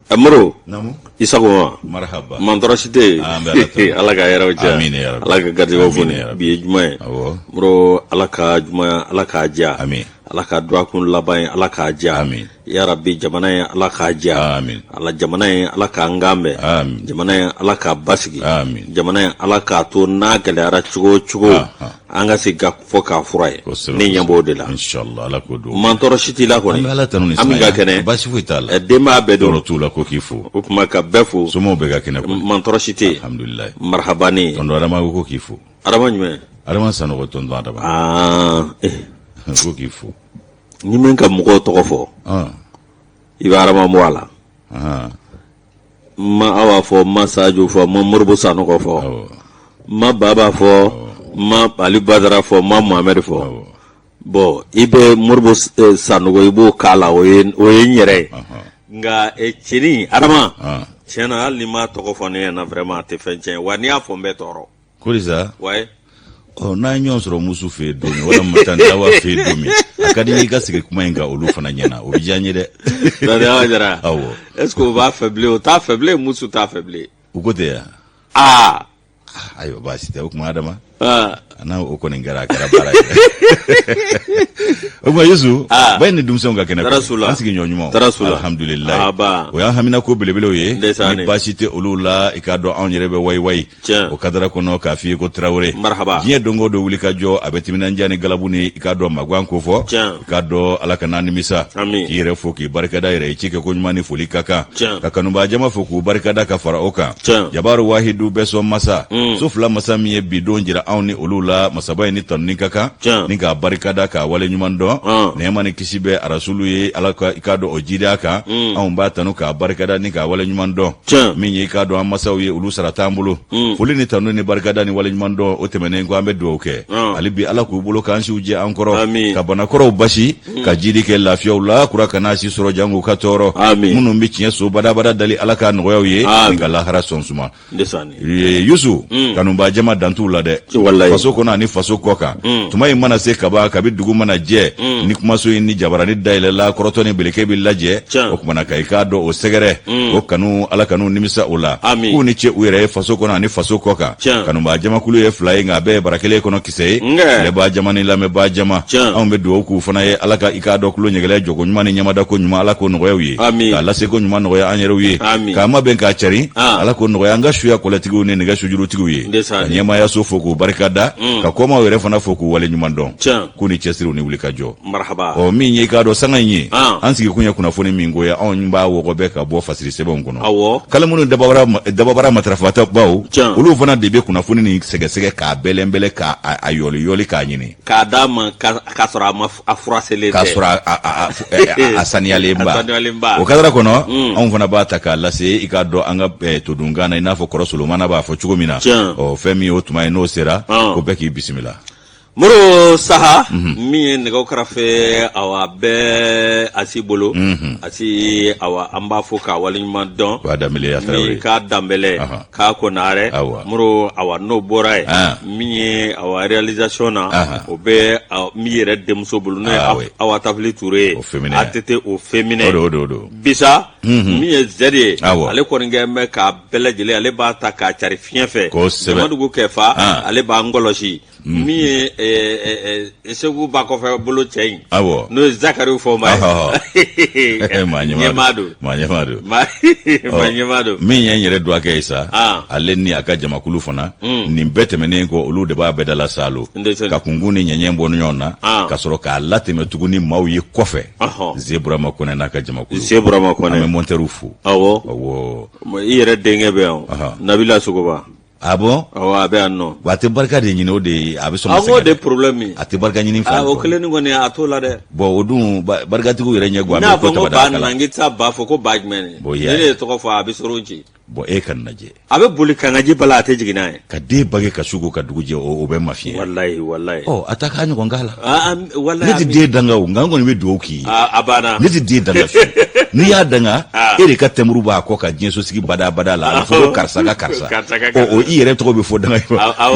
Amro namu isago marhaba mantorosite alaga yara uja amin ya rabbi alaga gardiwo funi bi juma awo mro alaka juma alaka ja amin alaka dua kun labai alaka ja amin ya rabbi jamana ya alaka ja amin ala jamana ya alaka ngambe amin jamana ya alaka basigi amin jamana ya alaka to na galara chugo anga siga foka furai ni nyambo de la inshallah ala ko do mantorosite la ko ni ala tanu ni amiga kene basi fuitala dema bedo rotu la ko kifu ukuma ka befu somo be ga kene ko mantorosite alhamdulillah marhabani tondo adama ko kifu adama nyume adama sano ko tondo adama ko kifu ni men ka mugo to fo ibarama mo wala ma awa fo ma sajo fo ma murbu sano ko fo ma baba fo ma ali badara fo ma muhammad fo bo ibe murbu sano go ibo kala o yen nyere nga chini adama chena ali ma to fo ne na vraiment te fenchen wani afo mbe toro kuliza ouais na nyon soro musu fe domi wala mutanda wa fe domi akadi ni gasike kuma inga olu fana nyana obijanye de da wajara awo est-ce qu'on va faiblir ou ta faiblir musu ta faiblir ukote ya ayo basi te kuma adama ana uko ni ngara kara bara Ogwa Yesu bayni dum songa kena asigi nyonyumo alhamdulillah o ya hamina ko belebele oye ni basite olula ikado onyrebe way o kadara kono ka fi ko Traoré jiye dongo do wuli ka jo abetimina njani galabuni ikado magwanko fo ikado alaka nani misa ire foki barkada ire chike ko nyumani fuli kaka kakanumba jama foku barkada ka faraoka jabaru wahidu beso masa sufla masa miye bidonjira awni olula masabay ni tan nikaka ninga barkada ka wale nyumando nema ni kisibe arasulu ye alaka ikado ojida ka an ba tanu ka barkada ni ka wale nyumando minye ikado amasaw ye ulu saratambulo fuli ni tanu ni barkada ni wale nyumando otemene ngo ambe doke alibi alaku bulo kanshi uje ankoro ka bana koro bashi ka jidi ke lafiya la kura kana si soro jangu ka toro munu mbi cien so bada dali alaka no ye ninga la hara sonsuma yusu kanumba jama dantula de faso kona ni faso koka tumai mana se kaba kabi dugu mana je ni kuma so ni jabara ni daile la koroto ni beleke bi laje o kuma na kai kado o segere o kanu ala kanu nimisa ula ku ni che uire faso kona ni faso koka kanu ba jama kulu ye flying abe barakele kono kisei le ba jama ni la me ba jama on be do ku fana ye ala ka ikado kulu nyegele jogo nyuma ni nyama da ko nyuma ala ko no yewi ala se ko nyuma no ya anyere wi kama ben ka chari ala ko no ya nga shuya kolatigo ni nga shujuru tigo yi nyama ya so foku barkada ka koma were fana foku wale nyuma don kuni chesiru ni wuli ka jo marhaba o minye ka do sanganyi ansigi kunya kuna fone mingo ya on ba wo be ka bo fasiri sebe ngono awo kala munu dababara matrafata bawo ulu fana de be kuna fone ni sege ka belembele ka ayoli ka nyini ka dama ka sora afura selete ka sora asanialemba o kadara kono on fana ba ta ka lase ikado anga to dungana ina fo korosolo mana ba fo chugomina o femi o tuma no sera ko beki bismillah muro saha mi ne go karafe awa be asibolo asi awa amba foka walima don mi ka dambele ka konare muro awa no borai mi awa realisation na obe mi yere demso bulu ne awa tafli touré atete o féminin bisa mi zeri ale ko nge me ka belajele ale ba ta ka chari fienfe madugo kefa ale ba ngoloshi mi esegu ba ko fe bolo chain no zakari fo mai manyemado mi nyere do aka isa ale ni aka jamakulu fana ni betemene ko olu de ba bedala salo ka kunguni nyenyembo nyona ka soro ka lateme tuguni mawye kofe zebra makone na ka jamakulu zebra makone me monterufu awo iyere denge be nabila sugoba abo abe anno wate barka de nyine o de abiso ago de problème ate barka nyine fa o kele ni ngone atola de bo odun barka tigo yere nyegwa me ko tabada kala na ngita ba fo ko bagmen ne to ko fa abisoronji bo e kan naje abe buli kan aje bala te jigina ka de bage ka sugo ka duguje o be mafia wallahi ataka anyo ngala wallahi ne de danga ngango ni be doki abana ne de danga ni ya danga ere ka temuru ba ko ka jinso sigi bada la fo karsa o ire to be fo danga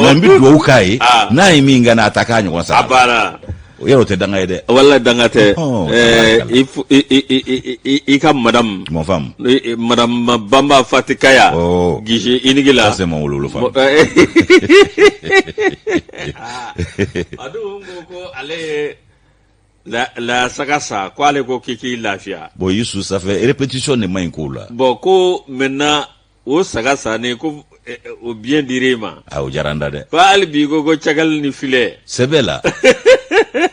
na mbi do kai na imi ngana ataka anyo nsa abana yaro te danga de walla danga te i ka madame mon femme madame Bamba Fatikaya gije inigila c'est mon wolo femme adu ko ale la sagasa ko ale ko kiki lafia bon Youssou ça fait répétition ne main ko la bon ko maintenant o sagasa ne ko o bien direma o jaranda de ko ale bi go chagal ni filet c'est bella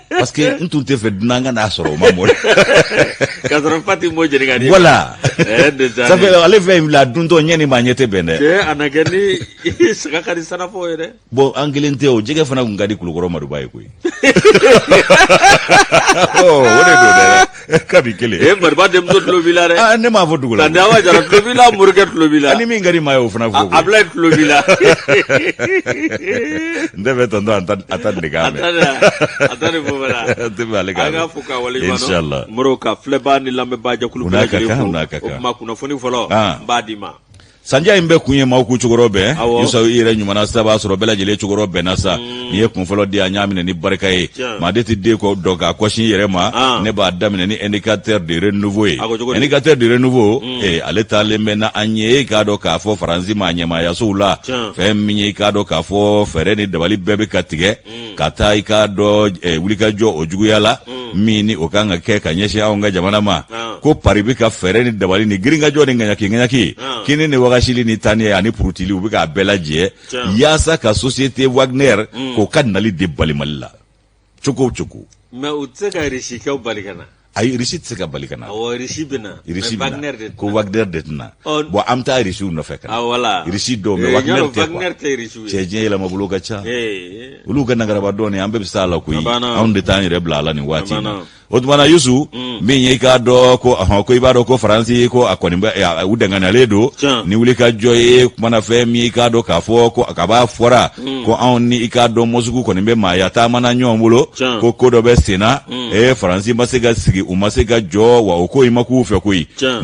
parce que tout te fait nanga na soro mamour kadra fati mo jeri ngani voilà ça fait aller faire la dundo nyeni manyete bene anagani saka kadi sana fo ere bon angelente o jege fana ngadi kulukoro madubai ko wone do de kabi kele barba dem do lobila re ne ma fotu gula tanda wa jara lobila murgat lobila ani mi ngari mayo fana fo abla lobila ndebe tondo atan de game atare bo bala tibale ga aga fuka wali inshallah muroka fleba ni lambe baja kulukula unaka kuna foni folo badima sanja imbe kunye mauku chugorobe yusa ire nyumana saba soro bela jele chugorobe nasa ni kun folo dia nyamine ni barka yi ma deti de ko doga ko shin yere ma ne ba damine ni indicateur de renouveau indicateur de renouveau ale tale mena anye ka do ka fo faransi ma nyama ya sula fe minye ka do ka fo fere ni dabali bebe katige kata ka do wulika jo ojugu yala mini okanga ke kanyeshi aonga jamana ma ko paribi ka fere ni dabali ni gringa jo ni nganyaki kini ni shili ni tani ani prutili ubika belaje yasa ka société Wagner ko kanali de balimalla choko mais utseka rishi ka balikana ay rishi tseka balikana rishi bina Wagner de ko Wagner de tna bo amta rishi no fekana wala rishi do me Wagner te rishi cheje la mabuluga cha uluga nagara badoni ambe bisala ku yi on de tani rebla la ni wati Otmana Youssou minye ka do ko ko ibado ko Faransi ko akonimba udangana ledo ni wulika joye kumana fe mi ka do ka fo ko akaba fora ko on ni ikado mosuku konimbe mayata mana nyombulo ko kodo be sena Faransi masega sigi umasega jo wa oko imaku fe ko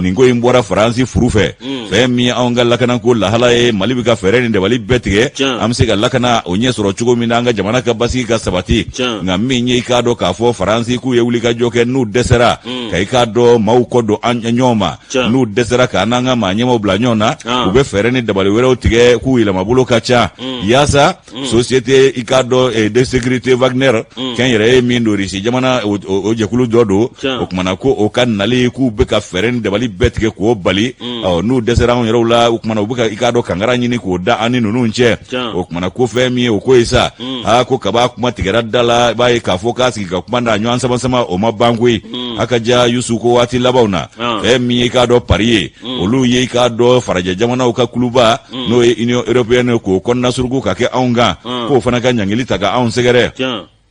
ningo imbora Faransi furufe fe mi onga lakana ko la hala malibika fereni de wali betige amsega lakana onye soro chugo minanga jamana ka basi ka sabati ngaminye ka do ka fo Faransi ku ye wulika joke nu desera kai ka do mauko do anyoma nu desera ka nanga manyemo blanyona ube fereni dabali wero tige ku ila mabulo kacha yasa société ikado de sécurité Wagner kan yere mindo risi jamana o jekulu dodo okumana ko o kan nali ku be ka fereni dabali betike ko bali nu desera on yero la okumana ubuka ikado kangara nyini ko da ani nunu nche okumana ko femi o ko isa ko kaba kuma tigera dala bai ka focus ka kuma na nyan sama o mabangui akaja Youssou ko wati labauna mi ka do parier olu ye ka do faraja jamana ka kuluba no union européenne ko konna surgu ka ke aunga ko fana ka nyangili taga aun segere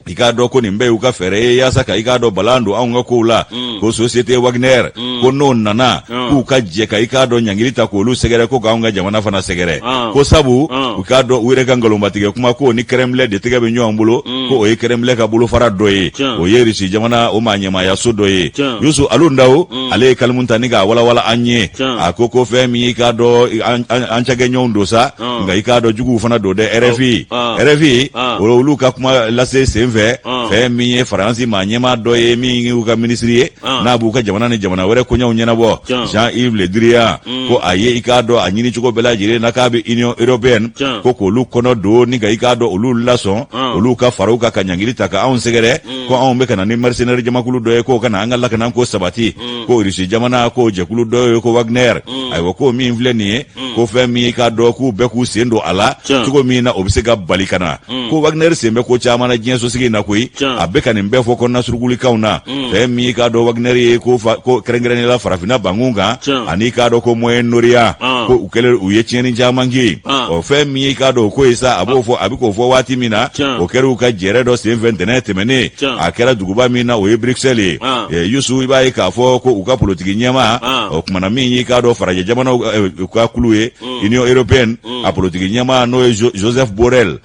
ikado ko nimbe uka fere ya saka ikado balando aunga ko la ko société Wagner ko non nana ku ka je ka ikado nyangilita ko lu segere ko gaunga jamana fana segere ko sabu ikado wire kangalo matige kuma ko ni Kremlin de tege be nyombulo ko o Kremlin ka bulu fara doye o yeri si jamana o manyema ya sodoye Youssou alundao ale kalmunta niga wala anye akoko femi ikado anchage nyondo sa nga ikado jugu fana do de RFI o lu ka kuma la fe mi Faransi manyema doye mi uka ministrie na buka jamana ni jamana were ko nyaw nyana bo Jean-Yves Le Drian ko aye ikado anyini chuko bela jire na kabe Union Européenne ko lu kono do ni ga ikado olu lason olu ka faruka kanyangili taka on segere ko on be kana ni mercenaire jamakulu doye ko kana angala kana ko sabati ko risi jamana ko jekulu doye ko Wagner ay ko mi infleni ko fe mi ikado ku be ku sendo ala chuko mi na obsega balikana ko Wagner sembe ko chamana jenso na koi abeka nimbe foko na suruguli kauna mi ka do Wagner ko kerengreni la farafina bangunga ani ka do ko moyen noria ko ukele uyecheni jamangi o mi ka do ko isa abofo abiko fo wati mina o keru ka jere do 29 mene akera duguba mina o Bruxelles Youssou ibai ka fo ko uka politiki nyama o kumana mi ka do faraje jamana ko kuluye Union Européenne a politiki nyama no Joseph Borrell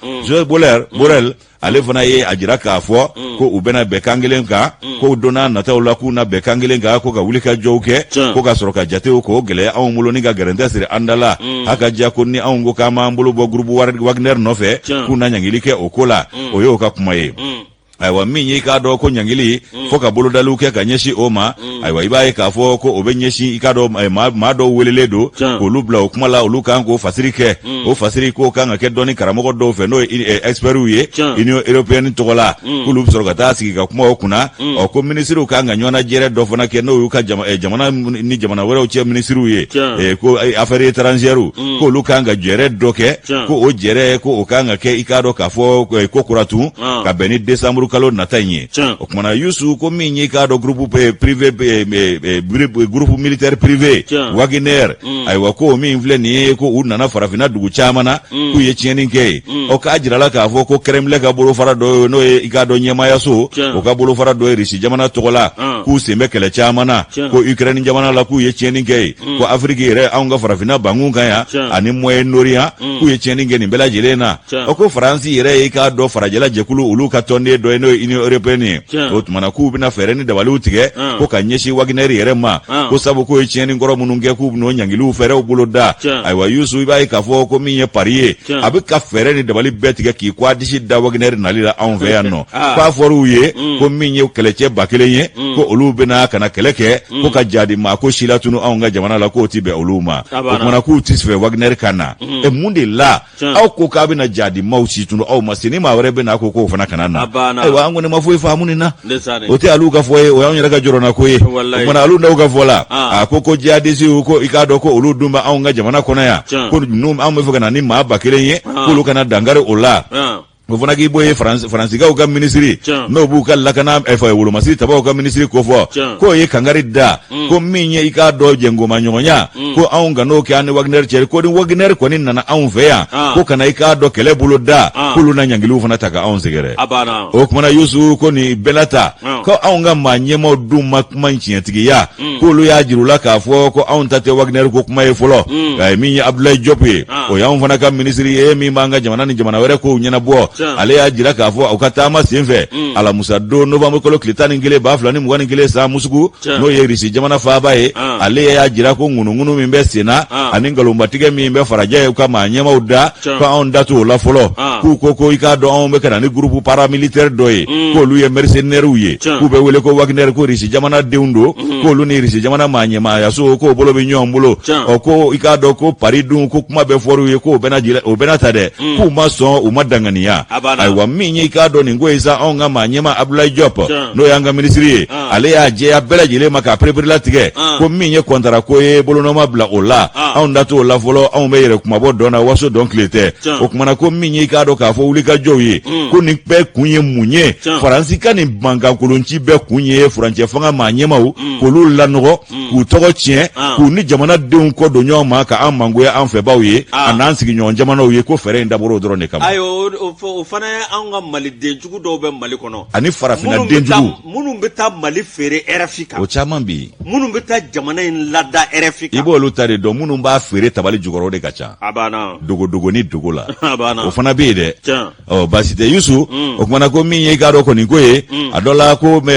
ale fana ye ajira ka fo ko ubena bekangelen ka ko dona na tawla kuna bekangelen ka ko ga wulika jowke ko ga soroka jate ko gele awon mulo ni ga garante sire andala haka ja ko ni awon go kama mbulo bo groupe Wagner no fe kuna nyangilike okola o yo ka kuma ye aiwa min yi ka do ko nyangili fo ka bolo dalu ke ka nyeshi o ma aiwa ibaye ka fo ko obe nyeshi i ka do ma do welele do ko lubla o kuma la olu kan ko fasiri ke o fasiri ko kan ke doni karamogo do fe no expert ye Union Européenne to la ko lub soro ta sigi ka kuma o kuna o ko ministre kan ga nyona jere do fona ke no ka jamana ni jamana wero che ministre ye ko affaires étrangères ko lu kan ga jere do ke ko o jere ko o kan ga ke i ka do ka fo ko kuratu ka beni décembre kalo natanye o kuma yusu ko minyi ka do groupe privé groupe militaire privé Wagner aiwa ko min vle ni ko unana farafina dugu chamana ku ye chienin ke o ka jirala ka fo ko Kremlin ka bolo fara do no e ka do nyema yaso o ka bolo fara do risi jamana togola ku sembe kele chamana ko Ukraine jamana la ku ye chienin ke ko Afrique re anga farafina bangun kaya ani moye noria ku ye chienin ke ni bela jelena o ko France re e ka do farajela jekulu ulu ka tonde do no Union Européenne o tumana ku bina fereni da walu tige ko ka nyeshi Wagner yere ma ko sabu ko cheni ngoro mununge ku no nyangilu fere o buloda aiwa yusu ibai ka fo ko minye pariye abi ka fereni da wali betige ki kwa dishi da Wagner nalila enve anno kwa foru ye ko minye keleche bakelenye ko olu bina kana keleke ko ka jadi ma ko shilatunu anga jamana la ko tibe oluma ko tumana ku tisfe Wagner kana e mundi la au ko ka bina jadi mausi tunu au masini ma wore bina ko fana kana na aiwa angu ne mafu ifahamu nina ote aluka foye o yanya daga jorona koye mona alunda uga fola akoko jadisi uko ikado ko uludumba aunga jamana kona ya ko num amu foga ni ma bakelenye ko lukana dangare ola Gofona ki boye France ga uga ministry no buka lakana efa wulu masiri taba uga ministry ko fo ko ye kangari da ko minye ika do jengo manyonya ko aunga no ke ane Wagner cher ko din Wagner ko ni nana aun feya ko kana ika do kele bulu da kulu na nyangilu fana taka aun segere abana o kuma na yusu ko ni belata ko aunga manyemo duma manchi tigi ya ko lu ya jirula ka fo ko aun tate Wagner ko kuma e folo ay minye Abdoulaye Diop o ya fana ka ministry e mi manga jamana ni jamana were ko nyana bo ale ya jira ka fo ukata ma senfe ala musa do no ba mo kolo klitani ngile ba fulani mugani ngile sa musugu no ye risi jamana fa ba e ale ya jira ko ngunu mimbe sena aningalo mbatige mimbe faraja ka manyama uda ko on datu la folo ku ko ika do on be kana ni groupe paramilitaire do e ko lu ye mercenaire uye ku be wele ko Wagner ko risi jamana deundo ko lu ni risi jamana manyama ya so ko bolo be nyombulo o ko ika do ko paridun ko kuma be foru ye ko bena jila o bena tade ku maso o madangania aiwa minye ikado ni ngweza onga manyema Abdoulaye Diop no yanga ministry ale ya je ya bela jile maka prepare tige ko minye kontara ko e bolo no mabla ola on dato la folo on meyere kuma bodona waso donc lete o kuma na ko minye ikado ka fo ulika joyi ko ni pe kunye munye faransika ni banga kulunchi be kunye franche fanga manyema u ko lula no ku togo chien ku ni jamana de ko do nyoma ka amango ya anfe bawe anansi nyon jamana uye ko fere ndaboro dro ne kam ayo fana anga mali denjugu do be mali kono ani farafina denjugu munun beta mali fere RFika o chaman bi munun beta jamana in lada RFika ibo lutare do munun ba fere tabali jugoro de kacha abana dogo ni dogola abana o fana be de o basite yusu o kuma ko minye garo ko ni koye adola ko me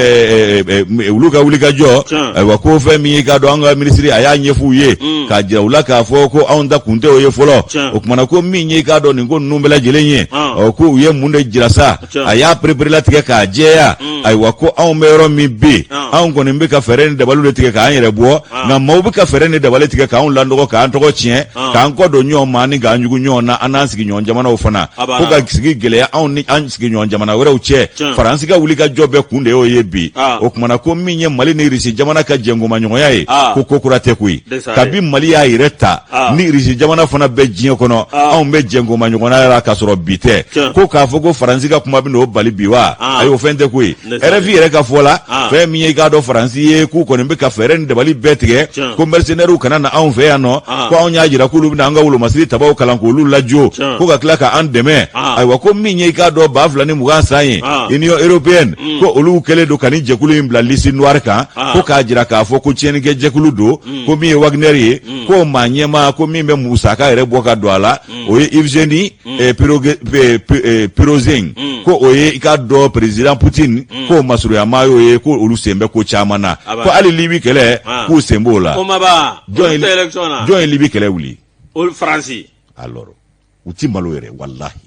uluka jo wa ko fe minye gado anga ministry aya nyefu ye ka jira ulaka fo ko aunda kunte o ye folo o kuma ko minye gado ni ko numbela jelenye o ko ye munde jirasa aya prepare la tige ka jeya ay wako aw mero mi bi aw ko ni mbeka ferene de balu tige ka anyere bo na mo bi ka ferene de balu tige ka on lando ko ka antoko chien ka anko do nyo mani ga nyugu nyo na anansi nyo jamana ofana ko ga sigi gele aw ni ansigi nyo jamana were uche faransi ga wuli ga jobe kunde o yebi o kuma na ko minye mali ni risi jamana ka jengo manyo yae ko kokura tekui kabi mali ya ireta ni risi jamana fana be jien kono aw be jengo manyo na ra ka soro bite ko ka fogo faransi ga kuma bi no bali biwa ayo fente kui RFI ere ka fola fe minye ga do faransi ye ku ko nimbe ka ferene de bali betige ko mercenaire kana na aw fe ano ko aw nya jira kulu na nga wulo masiri tabaw kalan ko lu lajo ko ga klaka an deme ay wa ko minye ga do ba fulani mugan sayin Union Européenne ko olu kele do kani jekulu imbla lisi noir ka ko ka jira ka fo ko cheni ge jekulu do ko mi Wagner ye ko manyema ko mi be Musa ka ere boka do ala o Evgeny Pirozin ko oye ka do president Putin ko masuru ya mayo ye ko olu sembe ko chamana ko ali libi kele ko sembola o maba join libi kele wuli o France alors uti malwere wallahi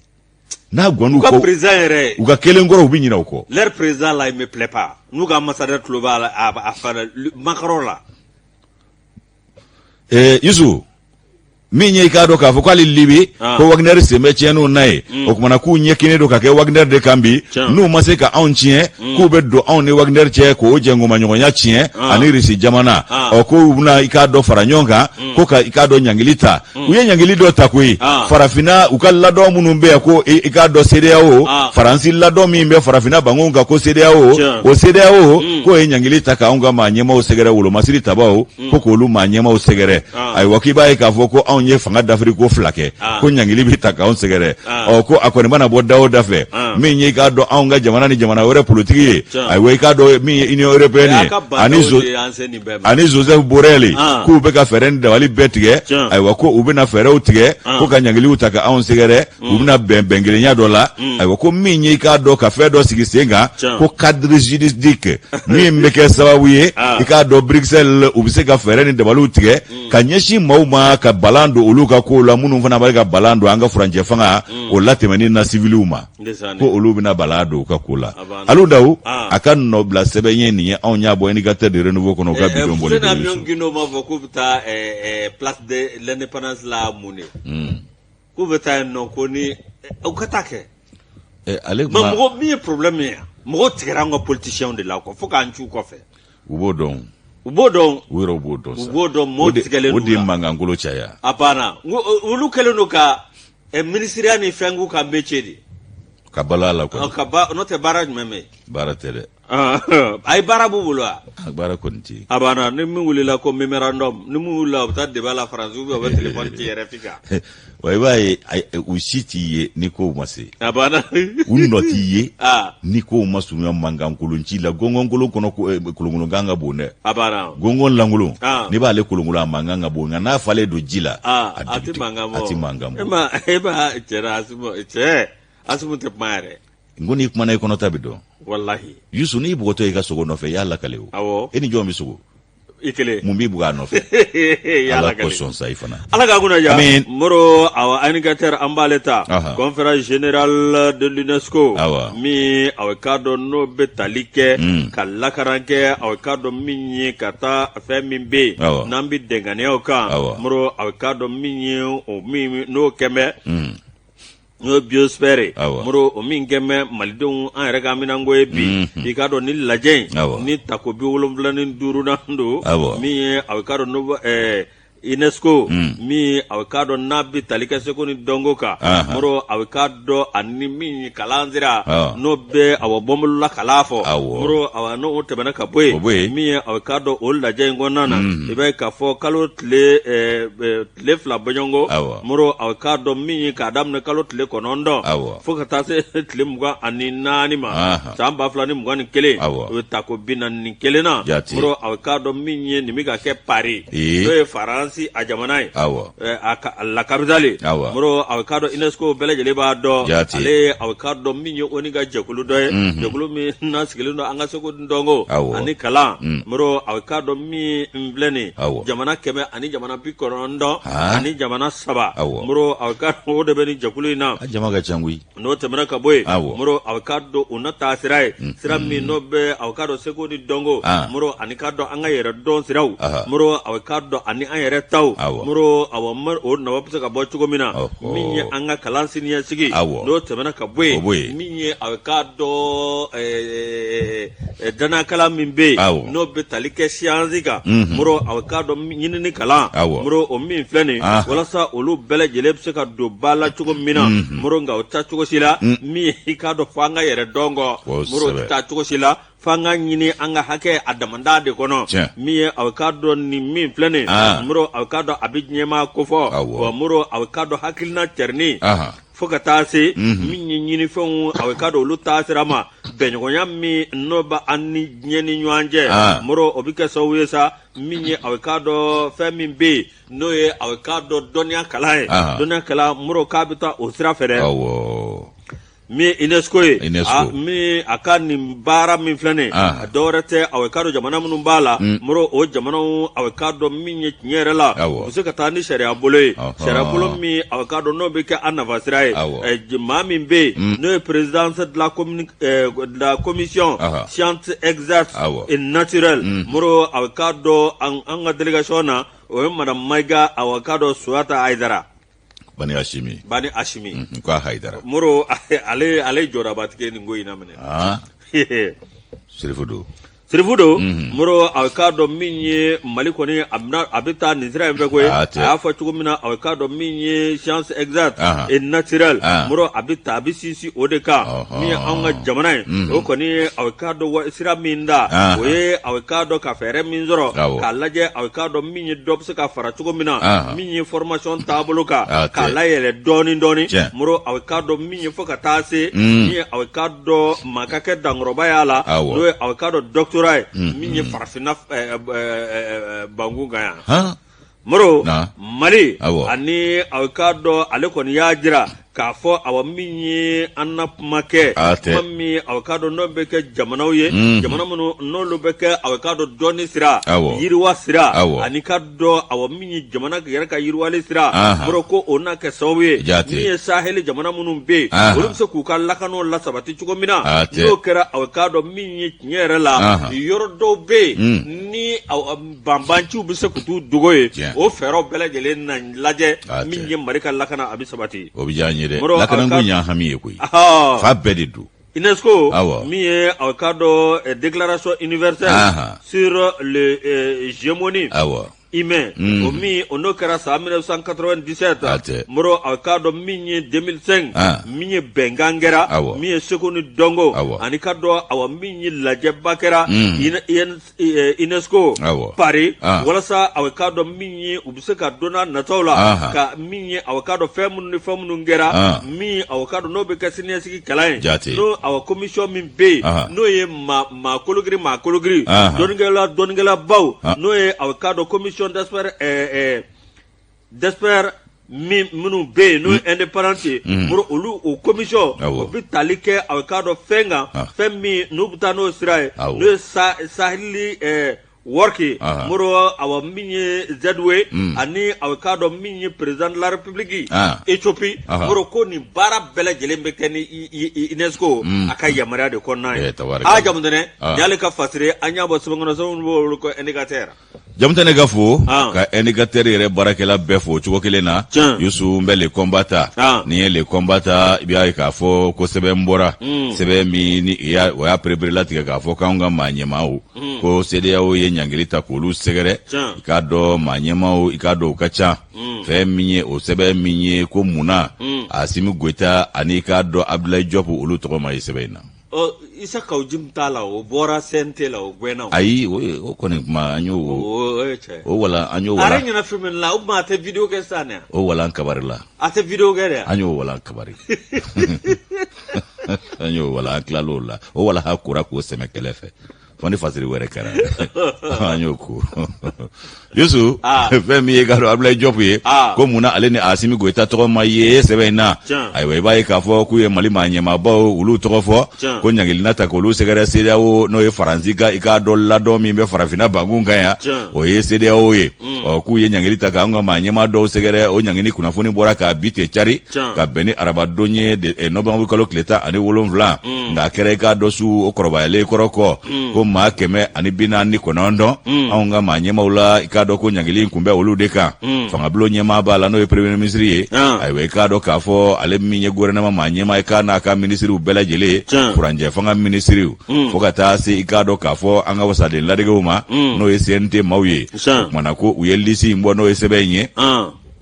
n'a gwanu ko président yɛrɛ u ka kelen kɔrɔ u bi ɲina u kɔ. Leur président là il me plaît pas. N'u ka ambassadeur tulo b'a la a fara Macron la. Yusu min ye k'a dɔn k'a fɔ k'ale Libi ko Wagner sen bɛ tiɲɛniw na ye o kumana k'u ɲɛkinen don ka kɛ Wagner de kan bi n'u ma se ka anw tiɲɛ k'u bɛ don anw ni Wagner cɛ k'o jɛngɔmaɲɔgɔnya tiɲɛ ani Russie jamana k'u bɛna i k'a dɔ fara ɲɔgɔn kan ko ka i k'a dɔ ɲangili ta u ye ɲangili dɔ ta koyi farafinna u ka ladɔn minnu bɛ yan ko i k'a dɔn CEDEAO Faransi ladɔn min bɛ farafinna bangun kan ko CEDEAO o CEDEAO k'o ye ɲangili ta k'anw ka maa ɲɛmaw sɛgɛrɛ wolomasiri tabaw ko k'olu maa ɲɛmaw sɛgɛrɛ ayiwa k'i b'a ye k'a fɔ ko anw ye fanga dafiri ko 2 kɛ ko ɲangili bi ta k'anw sɛgɛrɛ ko a kɔni mana bɔ da o da fɛ min ye i k'a dɔn anw ka jamana ni jamana wɛrɛ politiki ye ayiwa i k'a dɔn min ye Union européenne ani Joseph Borrell k'u bɛ ka fɛɛrɛ ni dabali bɛɛ tigɛ ayiwa ko u bɛna fɛɛrɛw tigɛ ko ka ɲangiliw ta ka anw sɛgɛrɛ u bɛna bɛnkelenya dɔ la ayiwa ko min ye i k'a dɔn ka fɛn dɔ sigi sen kan ko cadre juridique min bɛ kɛ sababu ye i k'a dɔn Bruxelles u bɛ se ka fɛɛrɛ ni dabaliw tigɛ ka ɲɛsin maaw ma ka balan don olu ka ko la minnu fana b'a ka balan don an ka furancɛ fanga o latɛmɛni na civiliw ma ko olu bɛna balan don u ka ko la Aliou Ndao a ka nɔ bila sɛbɛn ye nin ye anw y'a bɔ indicateur de renouveau kɔnɔ u ka bidon bɔlen don avion Guinée m'a fɔ k'u bɛ taa place de l'indépendance la mun de k'u bɛ taa yen nɔ ko ni u ka taa kɛ mais mɔgɔ min ye problème ye mɔgɔ tigɛra an ka politiciens de la quoi fo k'an c'u kɔfɛ u b'o dɔn u b'o dɔn u yɛrɛ b'o dɔn u b'o dɔn mɔgɔ tigɛlen o de ye mankankolo caya a banna olu kɛlen don ka ministériya ni fɛn k'u ka métier de ka balo a la quoi n'o tɛ baara jumɛn bɛ yen baara tɛ dɛ a ye baara b'u bolo wa baara kɔni tɛ yen a banna ni min wulila ko memorandum ni min wulila u bɛ taa débat la France ou bien u bɛ téléphone ci RFI kan wa i b'a ye u si t'i ye ni kow ma se a banna u nɔ t'i ye ni kow ma surunya mankankolon ci la gɔngɔnkolon kɔnɔ kolonkolonkan ka bon dɛ a banna gɔngɔn lankolon n'i b'ale kolonkolon a mankan ka bon nka n'a falen don ji la a tɛ mankan bɔ a tɛ mankan bɔ e b'a cɛ Asimu tɛ kuma yɛrɛ n ko n'i kumana i kɔnɔta bɛ dɔn wallahi Yusu n'i bugɔtɔ i ka sogo nɔfɛ i y'a lakale o awɔ e ni jɔn bɛ sogo i kelen mun b'i bugɔ a nɔfɛ ala kosɔn sa i fana ala ka kunna ja Moro awa indicateur an b'ale ta conférence générale de l'UNESCO min aw ka dɔn n'o bɛ tali kɛ ka lakaran kɛ aw ka dɔn min ye ka taa fɛn min bɛ yen n'an bɛ dɛnganiyaw kan Moro aw ka dɔn min ye o min n'o kɛmɛ n'o biosphère Moro o min kɛmɛ malidenw an yɛrɛ ka minanko ye bi i ka dɔn ni lajɛ in ni tako 75 don min ye aw ka dɔn n'o UNESCO min a bɛ k'a dɔn n'a bɛ tali kɛ seko ni dɔnko kan Moro a bɛ k'a dɔn ani min kalan sera n'o bɛ a bɔ bɔnbolola kalan fɔ Moro a n'o tɛmɛna ka bɔ yen min ye a bɛ k'a dɔn o lajɛ in kɔnɔna na i b'a ye k'a fɔ kalo tile 2 bɔɲɔnko Moro a bɛ k'a dɔn min ye k'a daminɛ kalo tile 9 fo ka taa se tile 24 ma san 2021 o bɛ ta ko 41 na Moro a bɛ k'a dɔn min ye nin bɛ ka kɛ Paris n'o ye Faransi a jamana ye la capitale Moro a bɛ k'a dɔn UNESCO bɛɛ lajɛlen b'a dɔn ale a bɛ k'a dɔn min ye o ni ka jɛkulu dɔ ye jɛkulu min n'a sigilen don an ka seko dɔnko ani kalan Moro a bɛ k'a dɔn min filɛ nin jamana 100 ani jamana 90 ani jamana 3 Moro a bɛ k'a dɔn o de bɛ nin jɛkulu in na a jama ka ca koyi n'o tɛmɛna ka bɔ yen Moro a bɛ k'a dɔn o na taa sira ye sira min n'o bɛ a bɛ k'a dɔn seko ni dɔnko Moro ani k'a dɔn an ka yɛrɛ dɔn siraw Moro a bɛ k'a dɔn ani an yɛrɛ taw Moro awɔ o nafa bɛ se ka bɔ cogo min na min ye an ka kalan siniɲɛsigi n'o tɛmɛna ka bɔ yen min ye a bɛ k'a dɔn danakalan min bɛ yen n'o bɛ tali kɛ siyansi kan Moro a bɛ k'a dɔn ɲinini kalan Moro o min filɛ nin walasa olu bɛɛ lajɛlen bɛ se ka don ba la cogo min na Moro nka o ta cogo si la min ye i k'a dɔn fo an ka yɛrɛ dɔn kɔ Moro o ta cogo si la f'an ka ɲini an ka hakɛ a damanda de kɔnɔ min ye a bɛ k'a dɔn nin min filɛ nin Moro a bɛ k'a dɔn a bɛ diɲɛmaa kofɔ wa Moro a bɛ k'a dɔn hakilina cɛrini fo ka taa se min ye ɲinifɛnw a bɛ k'a dɔn olu taa sira ma bɛnɲɔgɔnya min n'o bɛ an ni diɲɛ ni ɲɔgɔn cɛ Moro o bɛ kɛ sababu ye sa min ye a bɛ k'a dɔn fɛn min bɛ yen n'o ye a bɛ k'a dɔn dɔnniya kalan ye dɔnniya kalan Moro k'a bɛ taa o sira fɛ dɛ mi UNESCO mi aka nin baara min filɛ a dɔwɛrɛ tɛ a ka dɔn jamana minnu b'a la mɔrɔ o jamanaw a ka dɔn min ye tiɲɛ yɛrɛ la u bɛ se ka taa ni sariya bolo ye sariya bolo min a ka dɔn n'o bɛ kɛ a nafasira ye maa min bɛ yen n'o ye présidence de la commission science exacte et naturelle mɔrɔ a ka dɔn an ka délégation na o ye madame Maïga a ka dɔn Suwata Haidara Bani Hashimi ko Haidara moro ale jɔra batige nin ko in na minɛ Sirifudo moro a ka dɔn min ye Mali kɔni a bɛ taa nin sira in fɛ ko ye a y'a fɔ cogo min na a ka dɔn min ye science exacte et naturelle moro a bɛ sinsin o de kan min ye an ka jamana ye o kɔni a ka dɔn sira min da o ye a ka dɔn ka fɛɛrɛ min sɔrɔ k'a lajɛ a ka dɔn min ye dɔ bɛ se ka fara cogo min na min ye formation taabolo kan k'a layɛlɛ dɔɔni moro a ka dɔn min ye fo ka taa se min ye a ka dɔn maa ka kɛ dankɔrɔba y'a la n'o ye a ka dɔn doctorat min ye farafinna bangun kan yan moro Mali ani a ka dɔn ale kɔni y'a jira k'a fɔ awa min ye an na kuma kɛ kuma min a ka dɔn n'o bɛ kɛ jamanaw ye jamana minnu n'olu bɛ kɛ a ka dɔn dɔɔni sira yiriwa sira ani ka dɔn awa min ye jamana yɛrɛ ka yiriwali sira mɔrɔ ko o n'a kɛ sababu ye min ye saheli jamana minnu bɛ yen olu bɛ se k'u ka lakanaw lasabati cogo min na n'o kɛra a ka dɔn min ye tiɲɛ yɛrɛ la yɔrɔ dɔw bɛ yen ni banbanciw bɛ se k'u t'u dogo ye o fɛɛrɛw bɛɛ lajɛlen na lajɛ min ye Mali ka lakana a bɛ sabati o bɛ diya n ye dɛ lakana ko ɲa hami ye koyi fa bɛɛ de don UNESCO min ye a ka dɔn déclaration universelle sur l'hégémonie humain o min o n'o kɛra san 1997 mɔrɔ a ka dɔn min ye 2005 min ye bɛnkan kɛra min ye Seko ni Dɔngo ani ka dɔn awa min ye lajɛba kɛra UNESCO Paris walasa a ka dɔn min ye u bɛ se ka don n'a nataw la ka min ye a ka dɔn fɛn minnu kɛra min a ka dɔn n'o bɛ kɛ siniɲɛsigi kalan ye n'o a commission min bɛ yen n'o ye maa kologiri dɔnnikɛla baw n'o ye a ka dɔn commission d'experts minnu bɛ yen n'o ye indépendant ye mɔrɔ olu o commission o bɛ tali kɛ a ka dɔn fɛn kan fɛn min n'u bɛ taa n'o sira ye n'o ye saheli worki mɔrɔ awa min ye Zedwe ani a ka dɔn min ye président de la république Éthiopie mɔrɔ ko nin baara bɛɛ lajɛlen bɛ kɛ ni UNESCO a ka yamaruya de kɔnɔna ye a jamutɛnɛ y'ale ka fasire an y'a bɔ sɛbɛnkɔnɔ b'olu ko indicateur jamutɛnɛ ka fo ka indicateur yɛrɛ baarakɛla bɛɛ fo cogo kelen na Yusu n bɛ le combattant ni ye le combattant i b'a ye k'a fɔ ko sɛbɛn bɔra sɛbɛn min ni o y'a perepere latigɛ k'a fɔ k'anw ka maa ɲɛmaaw ko CEDEAO ye ɲangili ta k'olu sɛgɛrɛ i k'a dɔn maa ɲɛmaaw i k'a dɔn u ka ca fɛn min ye o sɛbɛn min ye ko munna Asimi Goita ani i k'a dɔn Abdoulaye Diop olu tɔgɔ ma ye sɛbɛn in na Isa Kawjim t'a la o bɔra CNT la o gɛnna ayi o kɔni kuma an y'o o wala an y'o wala a ɲɛna film la o ma a tɛ video kɛ sisan dɛ o wala kabari la a tɛ video kɛ dɛ an y'o wala kabari an y'o wala an tilal'o la o wala ha kora k'o sɛmɛ kɛlɛ fɛ fɔ ni fasiri wɛrɛ kɛra an y'o ko Yusu fɛn min ye k'a dɔn Abdoulaye Diop ye ko munna ale ni Asimi Goita tɔgɔ ma ye sɛbɛn in na ayiwa i b'a ye k'a fɔ k'u ye Mali maa ɲɛmaabaw olu tɔgɔ fɔ ko ɲangilina ta k'olu sɛgɛrɛ CEDEAO n'o ye Faransi ka i k'a dɔn ladɔn min bɛ farafinna bangun kan yan o ye CEDEAO ye k'u ye ɲangili ta k'an ka maa ɲɛmaa dɔw sɛgɛrɛ o ɲangili kunnafoni bɔra k'a bi ten cari ka bɛn ni arabadon ye nɔbanbu kalo tile 17 nka a kɛra i k'a dɔn su o kɔrɔbayalen kɔrɔ kɔ ko maa 149 anw ka maa ɲɛmaaw la i k'a dɔn ko ɲangili in kun bɛ olu de kan fangabulon ɲɛmaa b'a la n'o ye premier ministre ye ayiwa i k'a dɔn k'a fɔ ale min ye gouvernement maa ɲɛmaa i k'a n'a ka ministres bɛɛ lajɛlen kuranjɛ fanga ministres fo ka taa se i k'a dɔn k'a fɔ an ka wasaden ladegɛw ma n'o ye CNT maaw ye o kumana ko u ye liste in bɔ n'o ye sɛbɛn in ye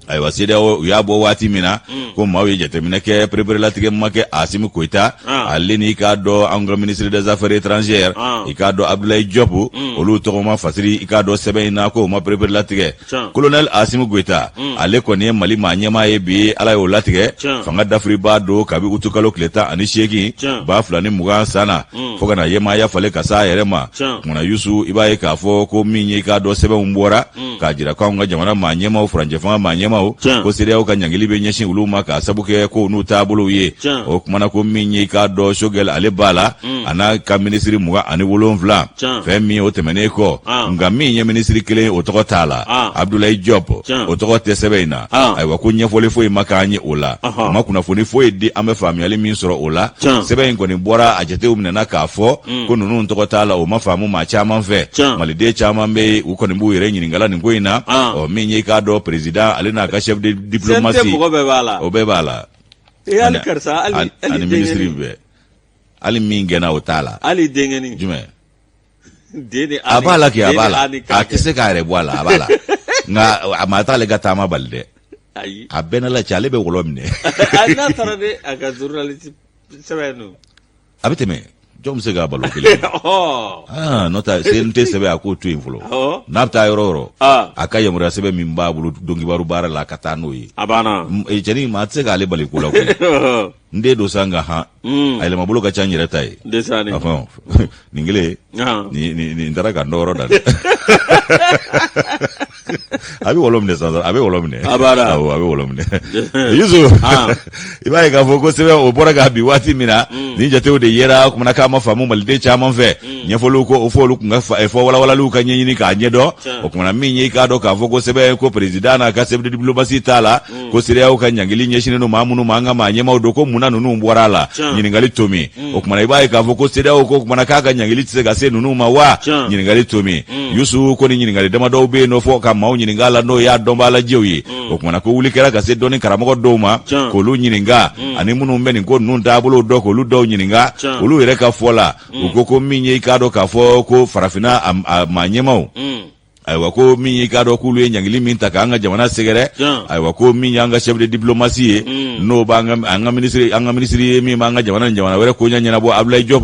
ayiwa CEDEAO u y'a bɔ waati min na ko maaw ye jateminɛ kɛ perepere ma kɛ Asimi Goita ale ni i k'a dɔn an ka ministre des affaires étrangères i k'a dɔn Abdoulaye Diop olu tɔgɔ ma fasiri i k'a dɔn sɛbɛn in na ko o ma perepere latigɛ colonel Asimi Goita ale kɔni ye Mali maa ɲɛmaa ye bi ala y'o latigɛ fanga dafiri b'a don kabi utu kalo tile 18 2020 san na fo ka na yemaya falen ka s'a yɛrɛ ma kumana Yusu i b'a ye k'a fɔ ko min ye i k'a dɔn sɛbɛnw bɔra k'a jira k'anw ka jamana maa ɲɛmaaw furancɛ fanga maa ɲɛmaaw ɲɛmaw ko CEDEAO ka ɲangili bɛ ɲɛsin olu ma ka sabu kɛ ko n'u taabolo ye o kumana ko min ye k'a dɔn Choguel ale b'a la a n'a ka minisiri 27 fɛn min o tɛmɛnen kɔ nka min ye minisiri kelen o tɔgɔ t'a la Abdoulaye Diop o tɔgɔ tɛ sɛbɛn in na ayiwa ko ɲɛfɔli foyi ma k'an ye o la o ma kunnafoni foyi di an bɛ faamuyali min sɔrɔ o la sɛbɛn in kɔni bɔra a jatew minɛna k'a fɔ ko ninnu tɔgɔ t'a la o ma faamu maa caman fɛ maliden caman bɛ u kɔni b'u yɛrɛ ɲininkala nin ko in na min ye k'a dɔn président ale n'a ka chef de diplomatie o bɛɛ b'a la ani ministre bɛɛ hali min gɛnna o t'a la hali denkɛnin jumɛn a b'a la kɛ a b'a la a tɛ se k'a yɛrɛ bɔ a la a b'a la nka a ma t'ale ka taama bali dɛ a bɛɛ n'a la cɛ ale bɛ wɔlɔ minɛ n'a taara de a ka journaliste sɛbɛn ninnu a bɛ tɛmɛ jɔn bɛ se k'a balo kelen n'o tɛ CNT sɛbɛn a k'o to yen fɔlɔ n'a bɛ taa yɔrɔ o yɔrɔ a ka yamaruya sɛbɛn min b'a bolo dɔnkibaru baara la a ka taa n'o ye a banna cɛnin maa tɛ se k'ale bali ko la koyi n den don sa nka han a yɛlɛma bolo ka ca n yɛrɛ ta ye nin kelen nin taara ka nɔrɔ da dɛ a bɛ wɔlɔ minɛ sisan a bɛ wɔlɔ minɛ a bɛ wɔlɔ minɛ Yusu i b'a ye k'a fɔ ko sɛbɛn o bɔra k'a bi waati min na nin jatew de yera o kumana k'a ma faamu maliden caman fɛ ɲɛfɔliw ko o fɔlu kun ka fɔ walawalaliw ka ɲɛɲini k'a ɲɛdɔn o kumana min ye k'a dɔn k'a fɔ ko sɛbɛn ko président n'a ka chef de diplomatie t'a la ko CEDEAO ka ɲangili ɲɛsinen don maa minnu ma an ka maa ɲɛmaw don ko munna ninnu bɔra a la ɲininkali to min o kumana i b'a ye k'a fɔ ko CEDEAO ko kumana k'a ka ɲangili tɛ se ka se ninnu ma wa ɲininkali to min Yusu ko ni ɲininkali damadɔw bɛ yen nɔ fɔ ka maaw ɲininka la n'o y'a dɔnbaa lajɛw ye o kumana ko wuli kɛra ka se dɔnni karamɔgɔ dɔw ma k'olu ɲininka ani minnu bɛ nin ko ninnu taabolo dɔn k'olu dɔw ɲininka olu yɛrɛ ka fɔ la u ko min ye i k'a dɔn k'a fɔ ko farafinna a maa ɲɛmaw ayiwa ko min ye k'a dɔn k'olu ye ɲangili min ta k'an ka jamana sɛgɛrɛ ayiwa ko min y'an ka chef de diplomatie ye n'o b'an ka minisiri ye min b'an ka jamana ni jamana wɛrɛ ko ɲɛnabɔ Abdoulaye Diop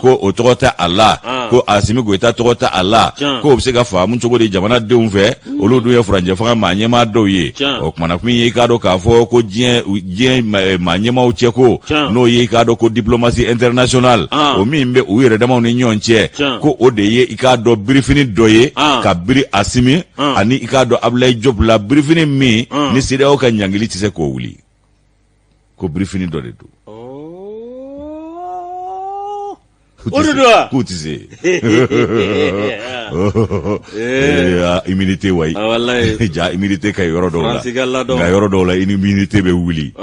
ko o tɔgɔ tɛ a la ko Asimi Goita tɔgɔ tɛ a la ko o bɛ se ka faamu cogo di jamanadenw fɛ olu dun ye furanjɛ fanga maa ɲɛmaa dɔw ye o kumana min ye k'a dɔn k'a fɔ ko diɲɛ maa ɲɛmaaw cɛ ko n'o ye k'a dɔn ko diplomatie internationale o min bɛ u yɛrɛ damaw ni ɲɔgɔn cɛ ko o de ye i k'a dɔn birifini dɔ ye ka biri Asimi ani i k'a dɔn Abdoulaye Diop la birifini min ni CEDEAO ka ɲangili tɛ se k'o wuli ko birifini dɔ de don k'u tɛ se immunité wayi ja immunité ka yɔrɔ dɔw la nka yɔrɔ dɔw la immunité bɛ wuli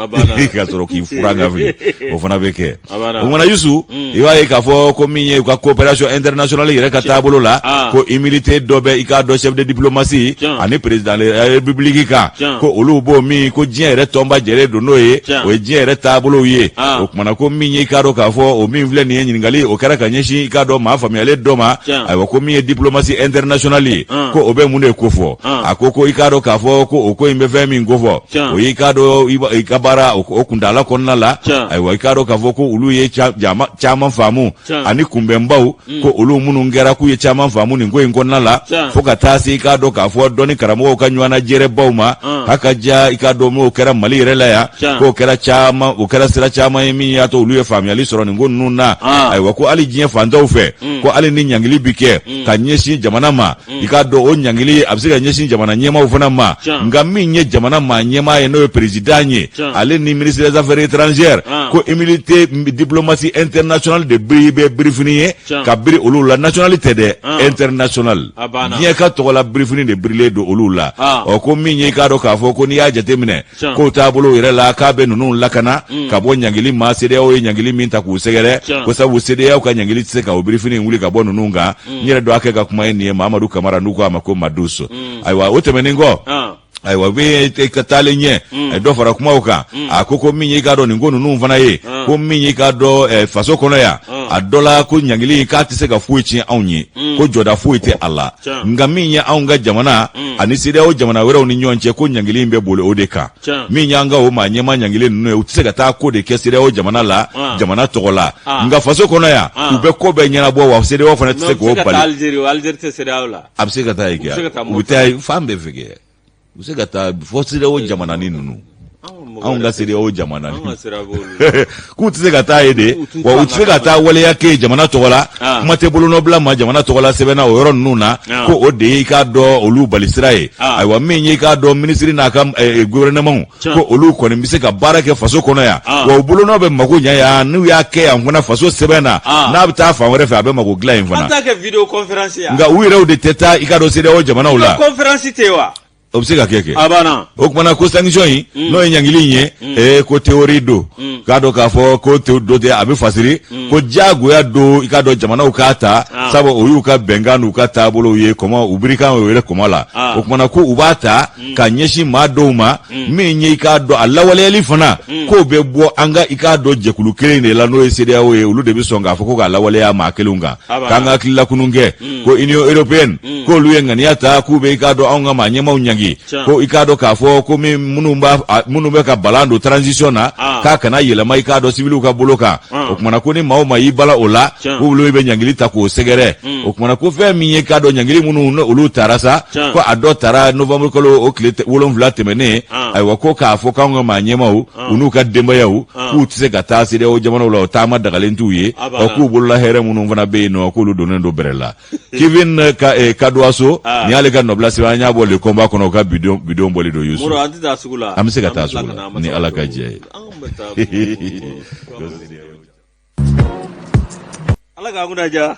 ka sɔrɔ k'i fura ka fili o fana bɛ kɛ o mana Yusu i b'a ye k'a fɔ ko min ye u ka coopération internationale yɛrɛ ka taabolo la ko immunité dɔ bɛ i k'a dɔn chef de diplomatie ani président de la république kan ko olu b'o min ko diɲɛ yɛrɛ tɔnba jɛlen don n'o ye o ye diɲɛ yɛrɛ taabolow ye o kumana ko min ye i k'a dɔn k'a fɔ o min filɛ nin ye ɲininkali o kɛra ka ɲɛsin i k'a dɔn maa faamuyalen dɔ ma ayiwa ko min ye diplomatie internationale ye ko o bɛ mun de ko fɔ a ko i k'a dɔn k'a fɔ ko o ko in bɛ fɛn min ko fɔ o ye i k'a dɔn i ka baara o kuntala kɔnɔna la ayiwa i k'a dɔn k'a fɔ ko olu ye caman faamu ani kunbɛnbaw ko olu minnu kɛra k'u ye caman faamu nin ko in kɔnɔna la fo ka taa se i k'a dɔn k'a fɔ dɔnni karamɔgɔw ka ɲɔgɔnna jɛrɛbaw ma h'a ka diya i k'a dɔn n'o kɛra Mali yɛrɛ la yan k'o kɛra sira caman ye min y'a to olu ye faamuyali sɔrɔ nin ko ninnu na ayiwa ko hali diɲɛ fantanw fɛ ko hali ni ɲangili bi kɛ ka ɲɛsin jamana ma i k'a dɔn o ɲangili a bɛ se ka ɲɛsin jamana ɲɛmaaw fana ma nka min ye jamana maa ɲɛmaa ye n'o ye président ye ale ni ministre des affaires étrangères ko immunité diplomatie internationale de bɛ birifini ye ka biri olu la nationale tɛ dɛ international diɲɛ ka tɔgɔ la birifini de birilen don olu la ɔ ko min ye i k'a dɔn k'a fɔ ko n'i y'a jateminɛ k'o taabolo yɛrɛ la k'a bɛ ninnu lakana ka bɔ ɲangili ma CEDEAO ye ɲangili min ta k'u sɛgɛrɛ ko sabu CEDEAO ka ɲangili tɛ se ka o birifini wuli ka bɔ ninnu kan n yɛrɛ dɔn a kɛ ka kuma ye nin ye Mamadu Kamara n'u ko a ma ko Maduso ayiwa o tɛmɛnen kɔ ayiwa bɛ ka taalen ɲɛ dɔ fara kumaw kan a ko min ye i k'a dɔn nin ko ninnu fana ye ko min ye i k'a dɔn faso kɔnɔ yan a dɔ la ko ɲangili k'a tɛ se ka foyi tiɲɛ anw ye ko jɔda foyi tɛ a la nka min ye anw ka jamana ani CEDEAO jamana wɛrɛw ni ɲɔgɔn cɛ ko ɲangili in bɛ boli o de kan min y'an ka o maa ɲɛma ɲangili ninnu ye u tɛ se ka taa ko de kɛ CEDEAO jamana la jamana tɔgɔ la nka faso kɔnɔ yan u bɛ ko bɛɛ ɲɛnabɔ wa CEDEAO fana tɛ se k'o bali a bɛ se ka taa yen kɛ u bɛ taa fan bɛɛ fɛ kɛ u bɛ se ka taa fɔ CEDEAO jamananin ninnu anw ka CEDEAO jamana k'u tɛ se ka taa ye de wa u tɛ se ka taa waleya kɛ jamana tɔgɔ la kuma tɛ bolonɔbila ma jamana tɔgɔ la sɛbɛnna o yɔrɔ ninnu na ko o de ye i k'a dɔn olu balisira ye ayiwa min ye i k'a dɔn minisiri n'a ka gouvernement ko olu kɔni bɛ se ka baara kɛ faso kɔnɔ yan wa u bolonɔ bɛ mago ɲɛ yan n'u y'a kɛ yan fana faso sɛbɛn na n'a bɛ taa fan wɛrɛ fɛ a bɛ mago dilan yen fana nka u yɛrɛw de tɛ taa i k'a dɔn CEDEAO jamanaw la o bɛ se ka kɛ kɛ o kumana ko sanction in n'o ye ɲangili ye ko théorie do k'a dɔn k'a fɔ ko do tɛ a bɛ fasiri ko diyagoya do i k'a dɔn jamanaw k'a ta sabu o y'u ka bɛnkan n'u ka taabolow ye kɔmɔ u birikan o yɛrɛ kɔmɔ la o kumana ko u b'a ta ka ɲɛsin maa dɔw ma min ye i k'a dɔn a lawaleyali fana k'o bɛ bɔ an ka i k'a dɔn jɛkulu kelen de la n'o ye CEDEAO ye olu de bɛ sɔn k'a fɔ ko k'a lawaleya maa kelenw kan k'an ka hakilila kunun kɛ ko Union européenne k'olu ye ŋaniya ta k'u bɛ i k'a dɔn anw ka maa ɲɛmaw ɲangi ko i k'a dɔn k'a fɔ ko minnu bɛ ka balan don transition na k'a kana yɛlɛma i k'a dɔn civiliw ka bolo kan o kumana ko ni maa o maa y'i bala o la k'olu bɛ ɲangili ta k'o sɛgɛrɛ o kumana ko fɛn min ye k'a dɔn ɲangili minnu olu taara sa ko a dɔ taara novembre kalo o tile 7 tɛmɛnen ayiwa ko k'a fɔ k'anw ka maa ɲɛmaw u n'u ka denbayaw k'u tɛ se ka taa CEDEAO jamanaw la o taama dagalen t'u ye k'u bolola hɛrɛ minnu fana bɛ yen nɔ k'olu donnen don bɛrɛ la Kevin Kadoaso ni y'ale ka nɔbila sɛbɛn an y'a bɔ le combat kɔnɔ o ka bidon bɔli don Yusu an bɛ se ka taa sugu la ni Ala ka jɛ ye Ala ka kunaja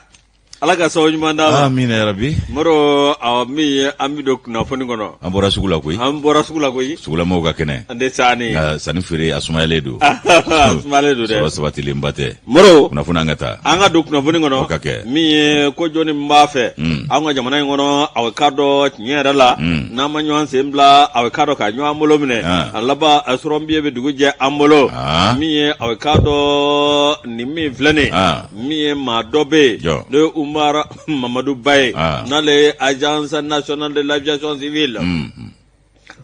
Ala ka sababu ɲuman d'a ma amina yarabi Moro min ye an bɛ don kunnafoni kɔnɔ an bɔra sugu la koyi sugulamɔgɔw ka kɛnɛ an tɛ sa ni sanni feere a sumayalen don dɛ sɔrɔ sabatilenba tɛ Moro kunnafoni an ka taa an ka don kunnafoni kɔnɔ o ka kɛ min ye ko jɔnni min b'a fɛ an ka jamana in kɔnɔ a bɛ k'a dɔn tiɲɛ yɛrɛ la n'an ma ɲɔgɔn sen bila a bɛ k'a dɔn ka ɲɔgɔn bolo minɛ a laban a sɔrɔnbiye bɛ dugu jɛ an bolo min ye a bɛ k'a dɔn nin min filɛ nin min ye maa dɔ bɛ yen n'o ye Umar Mamadou Baye n'ale ye agence nationale de l'aviation civile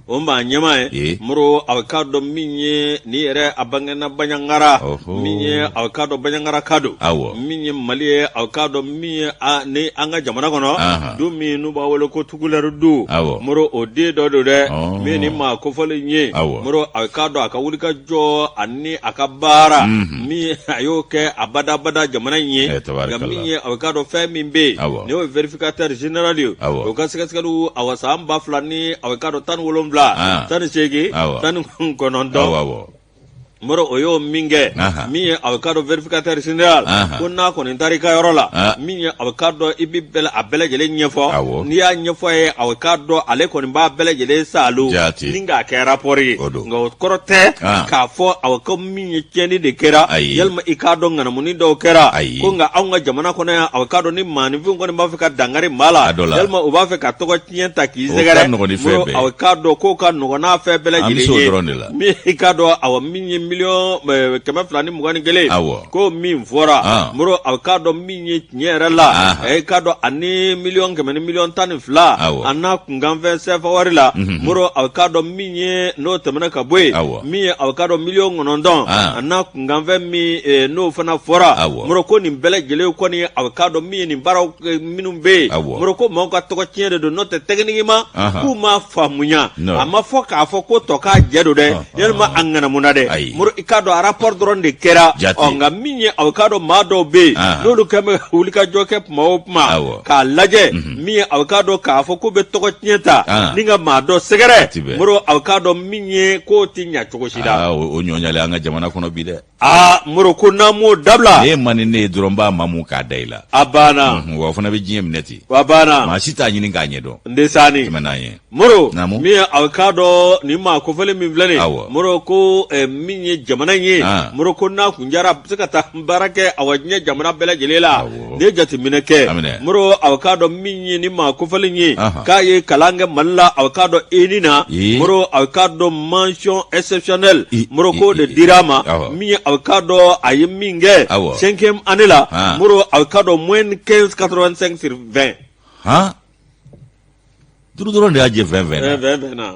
o maa ɲɛma ye Moro a bɛ k'a dɔn min ye ni yɛrɛ a bangena Baɲangara min ye a bɛ k'a dɔn Baɲangara ka don min ye Mali ye a bɛ k'a dɔn min ye ni an ka jamana kɔnɔ du min n'u b'a wele ko Tukulɛri du Moro o den dɔ don dɛ min ni maa kofɔlen ye Moro a bɛ k'a dɔn a ka wulikajɔ ani a ka baara min a y'o kɛ a badabada jamana in ye nka min ye a bɛ k'a dɔn fɛn min bɛ yen ni y'o ye vérificateur général ye o ka sɛgɛsɛgɛliw a wa san 2000 ni a bɛ k'a dɔn 17 18 19 Moro o y'o min kɛ min ye a bɛ k'a dɔn vérificateur général ko n'a kɔni taara i ka yɔrɔ la min ye a bɛ k'a dɔn i bɛ a bɛɛ lajɛlen ɲɛfɔ n'i y'a ɲɛfɔ a ye a bɛ k'a dɔn ale kɔni b'a bɛɛ lajɛlen salo ni k'a kɛ rapport ye nka o kɔrɔ tɛ k'a fɔ a bɛ ko min ye tiɲɛni de kɛra yalima i k'a dɔn ŋanamunin dɔw kɛra ko nka anw ka jamana kɔnɔ yan a bɛ k'a dɔn ni maaninfin kɔni b'a fɛ ka dankari maa la yalima u b'a fɛ ka tɔgɔ tiɲɛ ta k'i sɛgɛrɛ Moro a bɛ k'a dɔn k'o ka nɔgɔn n'a fɛn bɛɛ lajɛlen ye min i k'a dɔn a min ye miliyɔn 221 ko min fɔra Moro a k'a dɔn min ye tiɲɛ yɛrɛ la k'a dɔn ani miliyɔn 100 ni miliyɔn 12 a n'a kunkanfɛn CFA wari la Moro a k'a dɔn min ye n'o tɛmɛna ka bɔ yen min ye a k'a dɔn miliyɔn 9 a n'a kunkanfɛn min n'o fana fɔra Moro ko nin bɛɛ lajɛlen kɔni a k'a dɔn min ye nin baaraw minnu bɛ yen Moro ko maaw ka tɔgɔ tiɲɛ de don n'o tɛ techniquement k'u ma faamuya a ma fɔ k'a fɔ ko tɔ k'a jɛ don dɛ yalima a ŋanamuna dɛ Moro i k'a dɔn a rapport dɔrɔn de kɛra nka min ye a k'a dɔn maa dɔw bɛ yen n'olu kɛ bɛ wulikajɔ kɛ tuma o tuma k'a lajɛ min ye a k'a dɔn k'a fɔ ko bɛ tɔgɔ tiɲɛ ta ni ka maa dɔ sɛgɛrɛ Moro a k'a dɔn min ye k'o tɛ ɲɛ cogo si la o ɲɔɲalen an ka jamana kɔnɔ bi dɛ Moro ko n'an m'o dabila e man ni ne ye dɔrɔn b'a mamu k'a da i la a banna wa o fana bɛ diɲɛ minɛ ten a banna maa si t'a ɲini k'a ɲɛ dɔn n tɛ sa ni tɛmɛn'an ye Moro min ye a k'a dɔn nin maa kofɔlen min filɛ nin Moro ko min ye jamana in ye Moro ko n'a kun jara a bɛ se ka taa baara kɛ a wa diɲɛ jamana bɛɛ lajɛlen la n'i ye jateminɛ kɛ Moro a k'a dɔn min ye nin maa kofɔlen ye k'a ye kalan kɛ Mali la a k'a dɔn ENI na Moro a k'a dɔn mention exceptionnelle Moro ko de dira ma min ye a k'a dɔn a ye min kɛ 5e année la Moro a k'a dɔn moins 15,85 sur 20 duuru dɔrɔn de y'a jɛ 20 na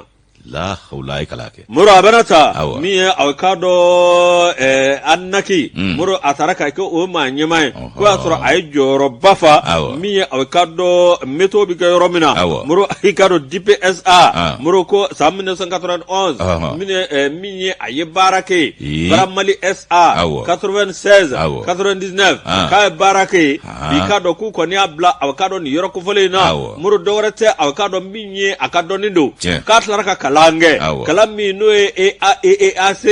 la hawla ikalake muro abanata mi avocado annaki muro ataraka ko o ma nyemai ko asoro ay joro bafa mi avocado meto bi ga romina muro ikado DPSA muro ko sa 1991 mi ay barake baramali SA 96 99 ka barake bi kado ku ko ni abla avocado ni yoro ko fole na muro dowrete avocado mi akado nindo ka tlaraka kalange kalami no EAC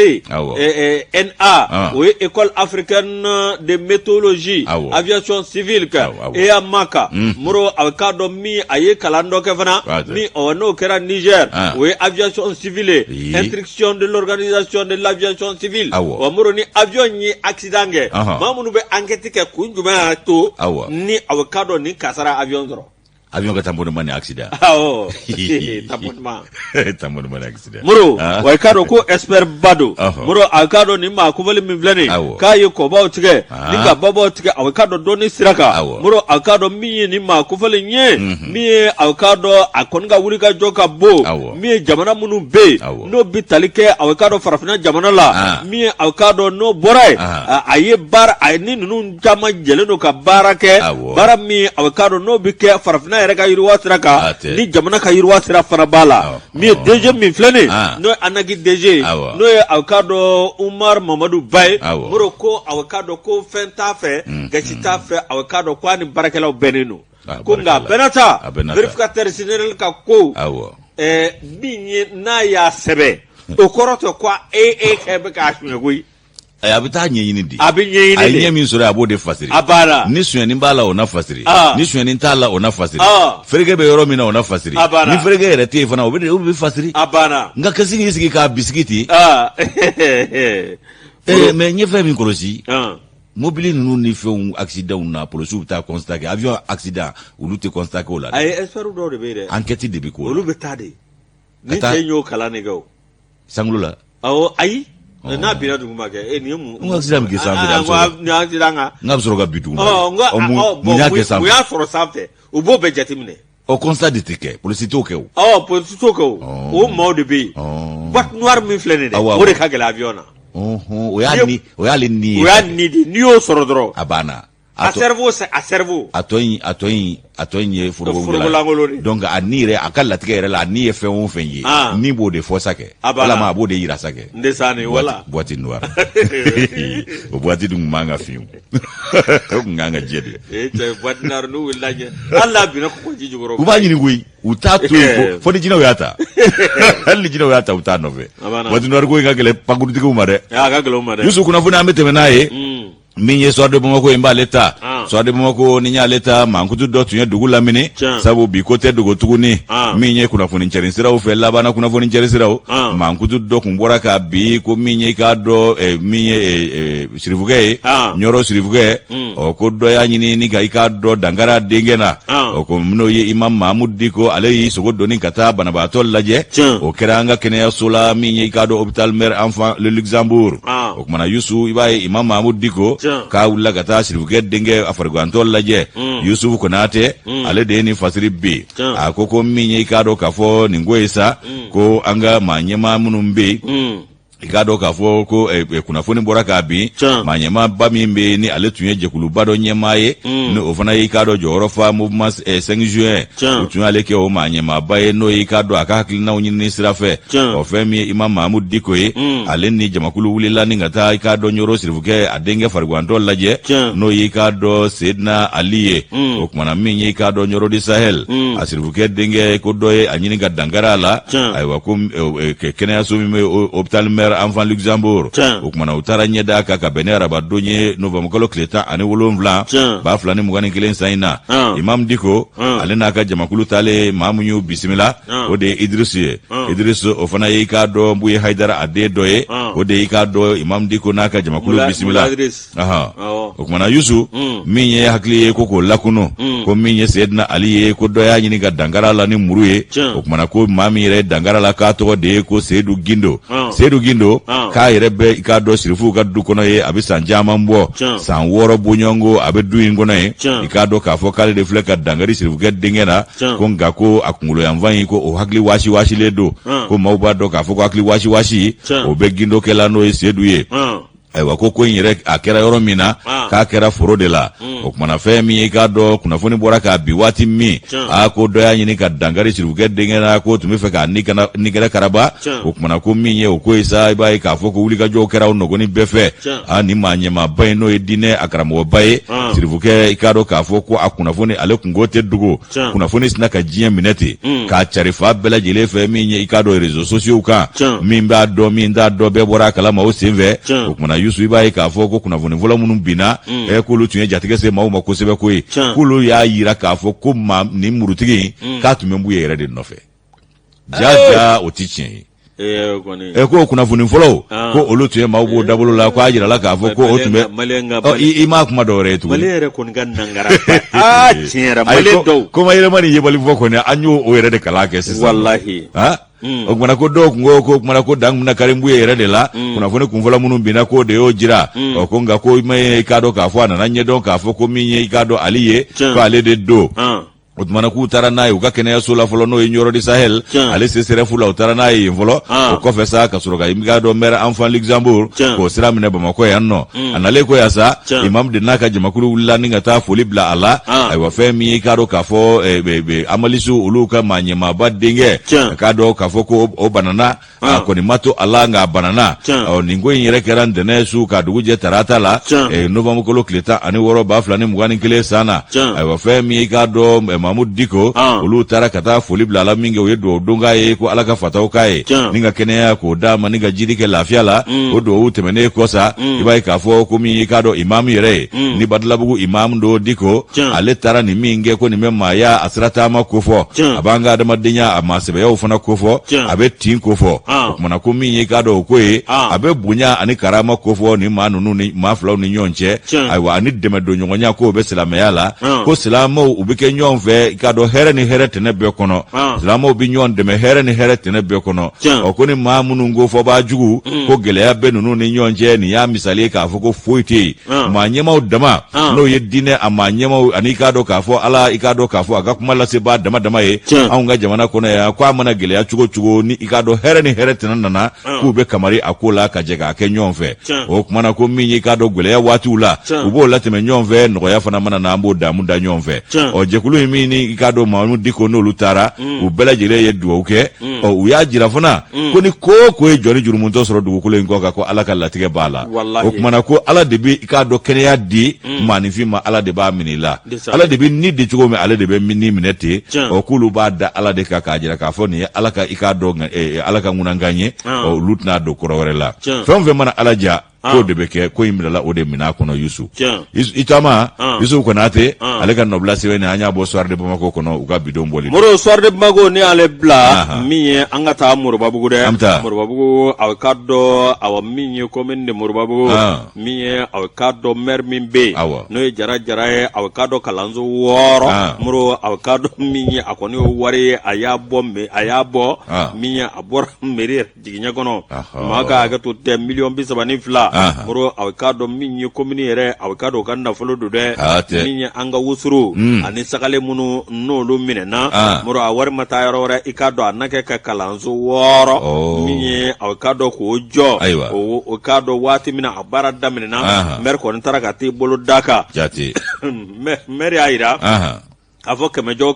NA oui école africaine de météorologie aviation civile ka EAMACA muro avocado mi aye kalando ke fana mi ono kera Niger oui aviation civile instruction de l'organisation de l'aviation civile o muro ni avion ni accident ge mamunu be enquête ke kunjuma to ni avocado ni kasara avion zoro avion ka tambono mani accident tambono mani accident muro way kado ko expert bado muro akado ni ma kubali min vlani kayi ko bawo tige ninga babo tige akado doni siraka muro akado mi ni ma kubali nye mi akado akonga wulika joka bo mi jamana munu be no bitalike akado farafina jamana la mi akado no boray aye bar ayni nunu jama jeleno ka barake bara mi akado no bike farafina reka yirwa siraka ni jamana ka yirwa sira fana bala mi DG mi flene no anagi DG no avocado Umar Mamadou Bay muro ko avocado ko fenta fe gachita fe avocado kwani barakela beneno ko nga benata verificateur général ka ko binye na ya sebe o koroto kwa kebe ka ashwe abita nyeyini di abinyeyini ay nyemi sura abode fasiri abara ni sueni mbala ona fasiri ni sueni ntala ona fasiri ferege be yoro mina ona fasiri ni ferege yere tie fana obi fasiri abana nga kasi yisiki ka biskiti me nyefe mi korosi mobile nous ni fait un accident na police ta constaté avion accident ou lu te constaté ko la ay espero do de be enquête de be ko lu be tade ni tenyo kala ne go sangula ay na bina duguma ke ni mu accident ke samfe da ni accident nga soro ga bitu mu ya ke samfe ya soro samfe o bo be jatimne o constat de ticket police to ke police to ko o mo de be bat noir mi flene de o de ka gela avion o ya ni ni o soro dro abana a cerveau atoyin furugula donc a nire akalla tigere la ni fe on fenye ni bo de fosa ke wala ma bo de yira sake ndesane wala boîte noire o boîte dum manga fiu nganga jede te boîte noire no wilaje alla bi na ko jiji goro ku ba nyini goyi utatu ko fodi jina yata halli jina yata utano ve boîte noire go ngagele pagudu tigo mare ya ngagele mare yusu kuna funa meteme naye minye soade bomako imba leta soade bomako ninya leta mankutu dotu nya dugu lamini sabu bi kote dugu tuguni minye kuna funi ncherisira u fe labana kuna funi ncherisira u mankutu do kumbora ka bi ko minye ka do minye sirivuge nyoro sirivuge o ko do ya nyini ni ga ka do dangara dingena o ko mno ye imam mahmud diko alayi sogo doni kata bana ba tol laje o keranga kene ya sola minye ka do hôpital mère enfant le Luxembourg o mana yusu ibaye imam mahmud diko ka wulla gata sirifuke denge afargantol laje Yusuf Konate ale de ni fasiri bi akoko minye kado kafo ningoisa ko anga manyema munumbe ikado kafo ko kuna foni boraka bi manyema bamimbe ni ale tunye jekulu bado nyemaye ni ofana ikado jorofa movement 5 juin utunye ale ke o manyema baye no ikado akakilina onyini sirafe ofemi imam mahmud dikoye ale ni jamakulu wulila ni ngata ikado nyoro sirifuke adenge fargwanto laje no ikado sedna aliye okmana minye ikado nyoro di sahel asirifuke denge kodoye anyini gadangara la aywa kum kene asumi hôpital mère enfant Luxembourg okmana utara nyeda ka benera badonye novembre kleta ani wolonvla ba flani mugani kilen saina imam diko alena ka jamakulu tale mamunyu bismillah ode Idris ofana ikado mbuye haidara ade doye ode ikado imam diko naka jamakulu bismillah okmana yusu minye hakli koko lakuno ko minye sedna aliye ko doya nyini ga dangara la ni muruye okmana ko mami re dangara la ka to de ko sedu gindo Seydou Gindo k'a yɛrɛ bɛ i k'a dɔn sirifuw ka du kɔnɔ ye a bɛ san caman bɔ san 6 bɔɲɔgɔnko a bɛ du in kɔnɔ ye i k'a dɔn k'a fɔ k'ale de filɛ ka dankari sirifukɛ denkɛ na ko nka ko a kunkolo yanfan in ko o hakili wasiwasilen don ko maaw b'a dɔn k'a fɔ ko hakili wasiwasi o bɛ Gindo kɛla n'o ye Seydou ye ayiwa ko in yɛrɛ a kɛra yɔrɔ min na k'a kɛra foro de la o kumana fɛn min ye k'a dɔn kunnafoni bɔra k'a bi waati min ko dɔ y'a ɲini ka dankari sirifukɛ denkɛ na ko tun bɛ fɛ k'a nigɛrɛ karaba o kumana ko min ye o ko ye sa i b'a ye k'a fɔ ko wulikajɔw kɛra o nɔgɔni bɛɛ fɛ ni maa ɲɛmaaba ye n'o ye diinɛ a karamɔgɔba ye sirifukɛ i k'a dɔn k'a fɔ ko a kunnafoni ale kungo tɛ dogo kunnafoni sina ka diɲɛ minɛ ten k'a cari fa bɛɛ lajɛlen fɛ min ye i k'a dɔn réseaux sociaux kan min b'a dɔn min t'a dɔn bɛɛ bɔra a kalama o senfɛ o kumana Yusu i b'a ye k'a fɔ ko kunnafoni fɔlɔ minnu binna k'olu tun ye jatigɛ se maaw ma kosɛbɛ ko ye k'olu y'a yira k'a fɔ ko nin murutigi k'a tun bɛ Mbuye yɛrɛ de nɔfɛ jaja o ti tiɲɛ ye ko kunnafoni fɔlɔw ko olu tun ye maaw b'o dabolo la ko a yirala k'a fɔ ko o tun bɛ i m'a kuma dɔ wɛrɛ ye tuguni Mali yɛrɛ kɔni ka nangara tiɲɛ yɛrɛ Mali dɔw koma yɛlɛma ni yebali fɔ kɔni an y'o yɛrɛ de kalan kɛ sisan wallahi o kumana ko dɔw kun ko kumana ko dan kun na kari Mbuye yɛrɛ de la kunnafoni kunfɔlɔ minnu binna ko de y'o jira ko nka ko i k'a dɔn k'a fɔ a nana ɲɛdɔn k'a fɔ ko min ye i k'a dɔn ale ye ko ale de don o tumana k'u taara n'a ye u ka kɛnɛyaso la fɔlɔ n'o ye Nioro du Sahel ale CSRF la u taara n'a ye yen fɔlɔ o kɔfɛ sa ka sɔrɔ ka i k'a dɔn maire enfant Luxembourg k'o sira minɛ Bamakɔ yan nɔ a nalen ko yan sa imam de n'a ka jamakulu wulila ni ka taa foli bila a la ayiwa fɛn min ye i k'a dɔn k'a fɔ Amalisu olu ka maa ɲɛmaaba denkɛ k'a dɔn k'a fɔ ko o banana a kɔni ma to a la nka a banana nin ko in yɛrɛ kɛra ntɛnɛn su ka dugu jɛ tarata la novembre kalo tile 16 2021 san na ayiwa fɛn min ye i k'a dɔn Mahmoud Diko olu taara ka taa foli bila ala min kɛ o ye dugawu don k'a ye ko ala ka fataw k'a ye ni ka kɛnɛya k'o d'a ma ni ka jiri kɛ lafiya la o dugawu tɛmɛnen kɔ sa i b'a ye k'a fɔ ko min i k'a dɔn imam yɛrɛ ye ni Badalabugu imam do Diko ale taara nin min kɛ ko nin bɛ maaya a sira taama ko fɔ a b'an ka adamadenya a maa sɛbɛyaw fana ko fɔ a bɛ tin ko fɔ o kumana ko min ye k'a dɔn o ko ye a bɛ bonya ani karama ko fɔ ni maa ninnu ni maa filaw ni ɲɔgɔn cɛ ayiwa ani dɛmɛ don ɲɔgɔnya ko bɛ silamɛya la ko silamɛw u bɛ kɛ ɲɔgɔn fɛ i k'a dɔn hɛrɛ ni hɛrɛ tɛnɛ bɛɛ kɔnɔ silamɛw bɛ ɲɔgɔn dɛmɛ hɛrɛ ni hɛrɛ tɛnɛ bɛɛ kɔnɔ ko ni maa minnu ko fɔ b'a jugu ko gɛlɛya bɛ ninnu ni ɲɔgɔn cɛ nin y'a misali ye k'a fɔ ko foyi tɛ yen maa ɲɛmaw dama n'o ye diinɛ a maa ɲɛmaw ani i k'a dɔn k'a fɔ ala i k'a dɔn k'a fɔ a ka kuma lase b'a dama dama ye anw ka jamana kɔnɔ yan ko a mana gɛlɛya cogo cogo ni i k'a dɔn hɛrɛ ni hɛrɛ tɛnɛ nana k'u bɛ kamari a ko la ka jɛ k'a kɛ ɲɔgɔn fɛ o kumana ko min ye i k'a dɔn gɛlɛya waatiw la u b'o latɛmɛ ɲɔgɔn fɛ nɔgɔya fana mana na an b'o daamu da ɲɔgɔn fɛ jɛkulu in min ni i k'a dɔn Mahmoud Diko n'olu taara u bɛɛ lajɛlen ye dugawu kɛ u y'a jira fana ko ni ko ye jɔni jurumuntɔ sɔrɔ dugukolo in kɔ kan ko ala ka latigɛ b'a la o kumana ko ala de bɛ i k'a dɔn kɛnɛya di maanifin ma ala de b'a minɛ i la ala de bɛ ni di cogo min ale de bɛ ni minɛ ten k'olu b'a da ala de kan k'a jira k'a fɔ nin ye ala ka i k'a dɔn ala ka ŋunankan ye olu tɛna don kɔrɔ wɛrɛ la fɛn o fɛn mana ala ja ko de bɛ kɛ ko in minɛla o de minɛ a kɔnɔ Yusu i taama Yusu Konate ale ka nɔbila sɛbɛn ni an y'a bɔ Soir de Bamako kɔnɔ u ka bidon bɔli Moro Soir de Bamako ni ale bila min ye an ka taa Moribabugu dɛ Moribabugu aw ka dɔn aw min ye commune de Moribabugu min ye aw ka dɔn maire min bɛ yen n'o ye Jara ye aw ka dɔn kalanso 6 Moro aw ka dɔn min ye a kɔni ye wari ye a y'a bɔ min ye a bɔra mairie jiginɲɛ kɔnɔ maa ka hakɛ to tɛ $32,000 Moro aw ka dɔn min ye commune yɛrɛ aw ka dɔn o ka nafolo don dɛ min ye an ka wusuru ani sagale minnu n'olu minɛna Moro a wari ma taa yɔrɔ wɛrɛ i ka dɔn a na kɛ ka kalanso 6 min ye aw ka dɔn k'o jɔ o ka dɔn waati min na a baara daminɛna maire kɔni taara ka t'i bolo da kan maire y'a yira a fɔ kɛmɛjɔ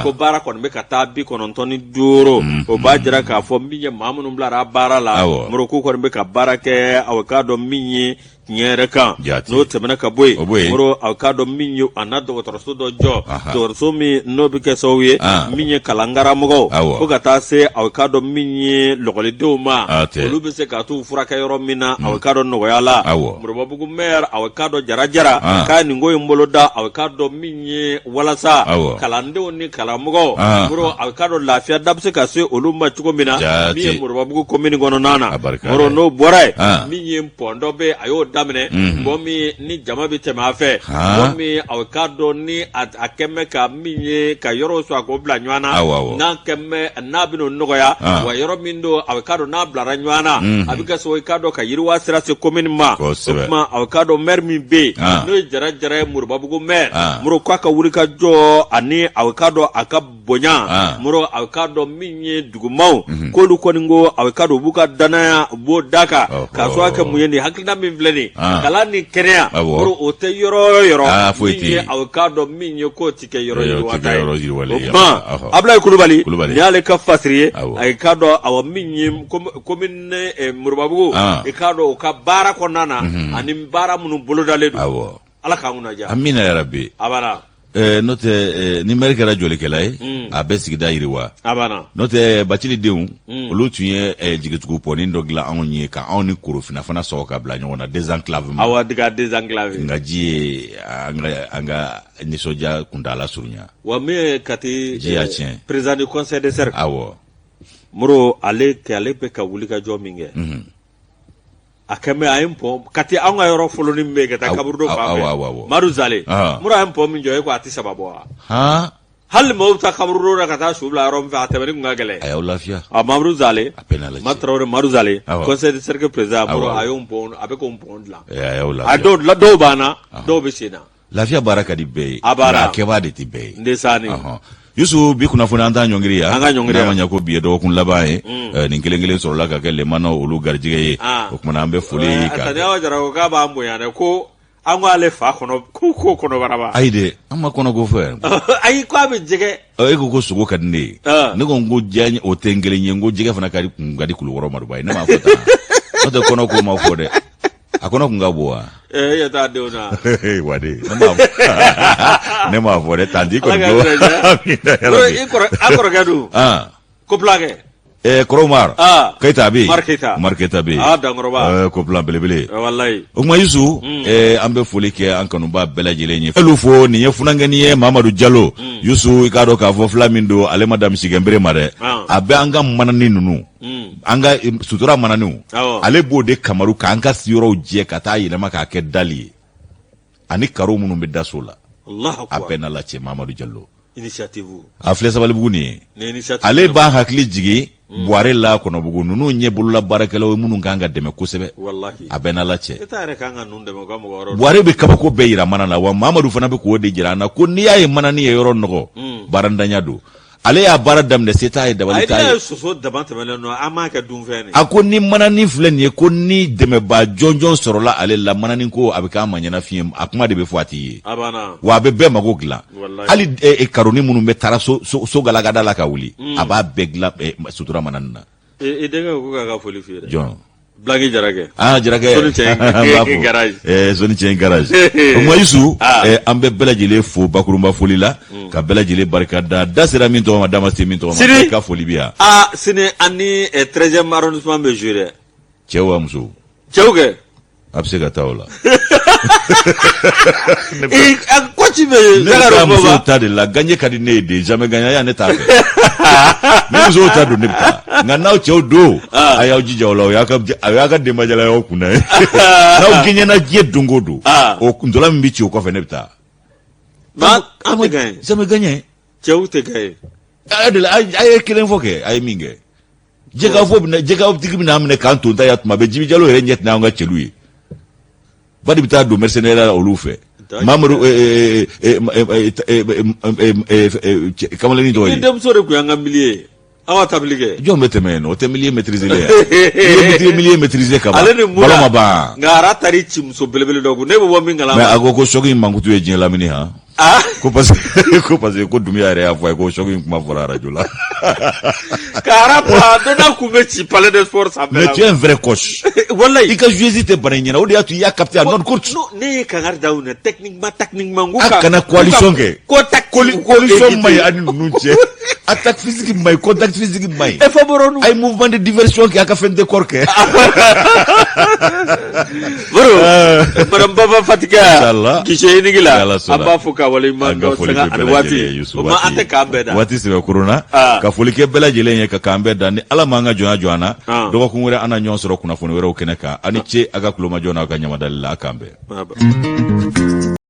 ko baara kɔni bɛ ka taa 95 o b'a jira k'a fɔ min ye maa minnu bilara baara la Moro k'u kɔni bɛ ka baara kɛ aw k'a dɔn min ye tiɲɛ yɛrɛ kan n'o tɛmɛna ka bɔ yen Moro aw k'a dɔn min ye a na dɔgɔtɔrɔso dɔ jɔ dɔgɔtɔrɔso min n'o bɛ kɛ sababu ye min ye kalankaramɔgɔw fo ka taa se aw k'a dɔn min ye lɔgɔlidenw ma olu bɛ se ka t'u furakɛ yɔrɔ min na aw k'a dɔn nɔgɔya la Moribabugu maire aw k'a dɔn Jara k'a nin ko in bolo da aw k'a dɔn min ye walasa kalandenw ni karamɔgɔw Moro aw k'a dɔn lafiya da bɛ se ka se olu ma cogo min na min ye Moribabugu commune kɔnɔna na Moro n'o bɔra ye min ye pɔn dɔ bɛ a y'o damine bomi ni jama bi tema fe bomi aw kado ni akemme ka minye ka yoro so ko bla nywana na kemme na bino nogoya wa yoro mindo aw kado na bla ranywana abika so kado ka yirwa sira se commune ma aw kado mer mi be no jara murbabugo mer muro kwa ka wuri ka jo ani aw kado aka bonya muro aw kado minye dugumau ko lu koningo aw kado buka danaya bo daka ka so aka muyeni hakina min vleni kala ni kenya muro ote yoro minye aw kado minye ko tike yoro wata ma abla kulubali yale ka fasriye ay kado aw minye commune murbabugo e kado ka bara konana ani bara munu bolodale do ala ka nguna ja amina ya rabbi abana note ni merika la joli kelay a be sigida yiriwa abana note bacili deun olu tunye jigitugo poni ndogla anonye ka oni kurufina fana so ka bla nyona désenclavement awa diga désenclaver ngaji anga ni soja kundala surunya wa me kati président du conseil des cercles awo muro ale pe ka wulika jo minge akame ayimpo kati anga yoro foloni mege ta kaburdo fa maruzale mura ayimpo min joye ko ati sababo hal mo ta kaburdo ra kata subla rom fa tabari ngagale ayo lafia maruzale matrawre maruzale conseil de cercle président muro ayompo abeko mpondla ayo lafia la do bana do bisina lafia baraka di bey abara keba de ti bey ndesani Yusu bi kuna funa anta nyongiriya manya ko biye do kun labaye ni kelengele so la ka kele mana olu garjige ye o kuma ambe fuli ka atani awajara ko ka ba ambo yana ko anwa le fa kono ko kono baraba aide amma kono go fe ai ko abe jige e ko sugo kadne ne ko ngo janye o tengele nyengo jige fana kari ngadi kulworo marubai ne ma fota no kono ko ma fode akono kungaboa ya ta deuna wade ne ma fode tandi ko go akoro gadu ko plage Koromar Keita bi Marketa bi dangoroba ko plan belebele wallahi o kuma Yusu ambe foli ke an kanu ba belajele ni elufo ni ye funangani ye Mamadou Diallo Yusu ikado ka fo Flamindo ale madame Sigembere mare abe anga manani nunu anga sutura mananu ale bode Kamaru ka anga siro je kata yilema ka ke dali ani karo munu be dasola Allahu akbar apena la che Mamadou Diallo initiative afle sabali buguni ale ba hakli jigi boare la kono bugu nunu nye bulula barakelo munu kanga deme kusebe wallahi abena la che etare kanga nunde mo gamo goro boare be kabako be yira manana wa Mamadou fana be ko de jirana ko ni yaye manani ye yoro nogo barandanya do ale ya bara damne seta e dabali tay ay so dabante meleno amaka dum fene ako ni manani flen ko ni deme ba jonjon sorola ale la manani ko abika manyana fiem akuma de be fuati abana wa be magogla ali karoni munu metara so galagada la kawuli aba begla sutura mananna denga ko ga foli fere jon blagi jarage jarage zoni chen garage o moyisu ambe belajile fo bakurumba foli la ka belajile barkada dasira min to madama se min to ka foli biya sine ani 13e arrondissement be jure cewa muso cewge abse ga tawla ko ci be la muso ta de la gagner kadi ne de jamais gagner ya ne ta ne muso ta do ne ta ngana cew do ayaw jijawla ya ka de majala yo kuna na uginye na je dungodo o ndola mbichi ko fe ne ta ba am gagner jamais gagner cew te gagner ay kelen foke ay minge jega fo tigi na amne kanto ta yatuma be jibi jalo re nyet na nga cheluyi badi bita do mercenaire olufe Mamadou kamale ni doyi dem sore ku yanga milier awa tablige jo meteme no te milier maîtriser le milier maîtriser kaba baloma ba ngara tari chimso belebele dogu ne bo mingala mais agogo shogi mangutu e jin lamini ha ko parce ko dumia re afwa ko shogi kuma fora rajula kara pa dona kumechi palais de sport ça mais tu es un vrai coach wallahi ika juizite bananyina odi atu ya capter non coach no ne kangar dauna techniquement nguka kana coalition ke ko coalition may ani nunche attaque physique may contact physique may e faboronu ay mouvement de diversion ki aka fen de corke bro madame baba fatika inshallah gishe ni gila aba fuka wala man do sanga alwati ma ate kambeda wati se kuruna ka folike bela jelen ye ka kambeda ni ala manga joana do ko ngure ana nyon soro kuna foni wero keneka ani che aga kuloma jona ka nyamadalla kambe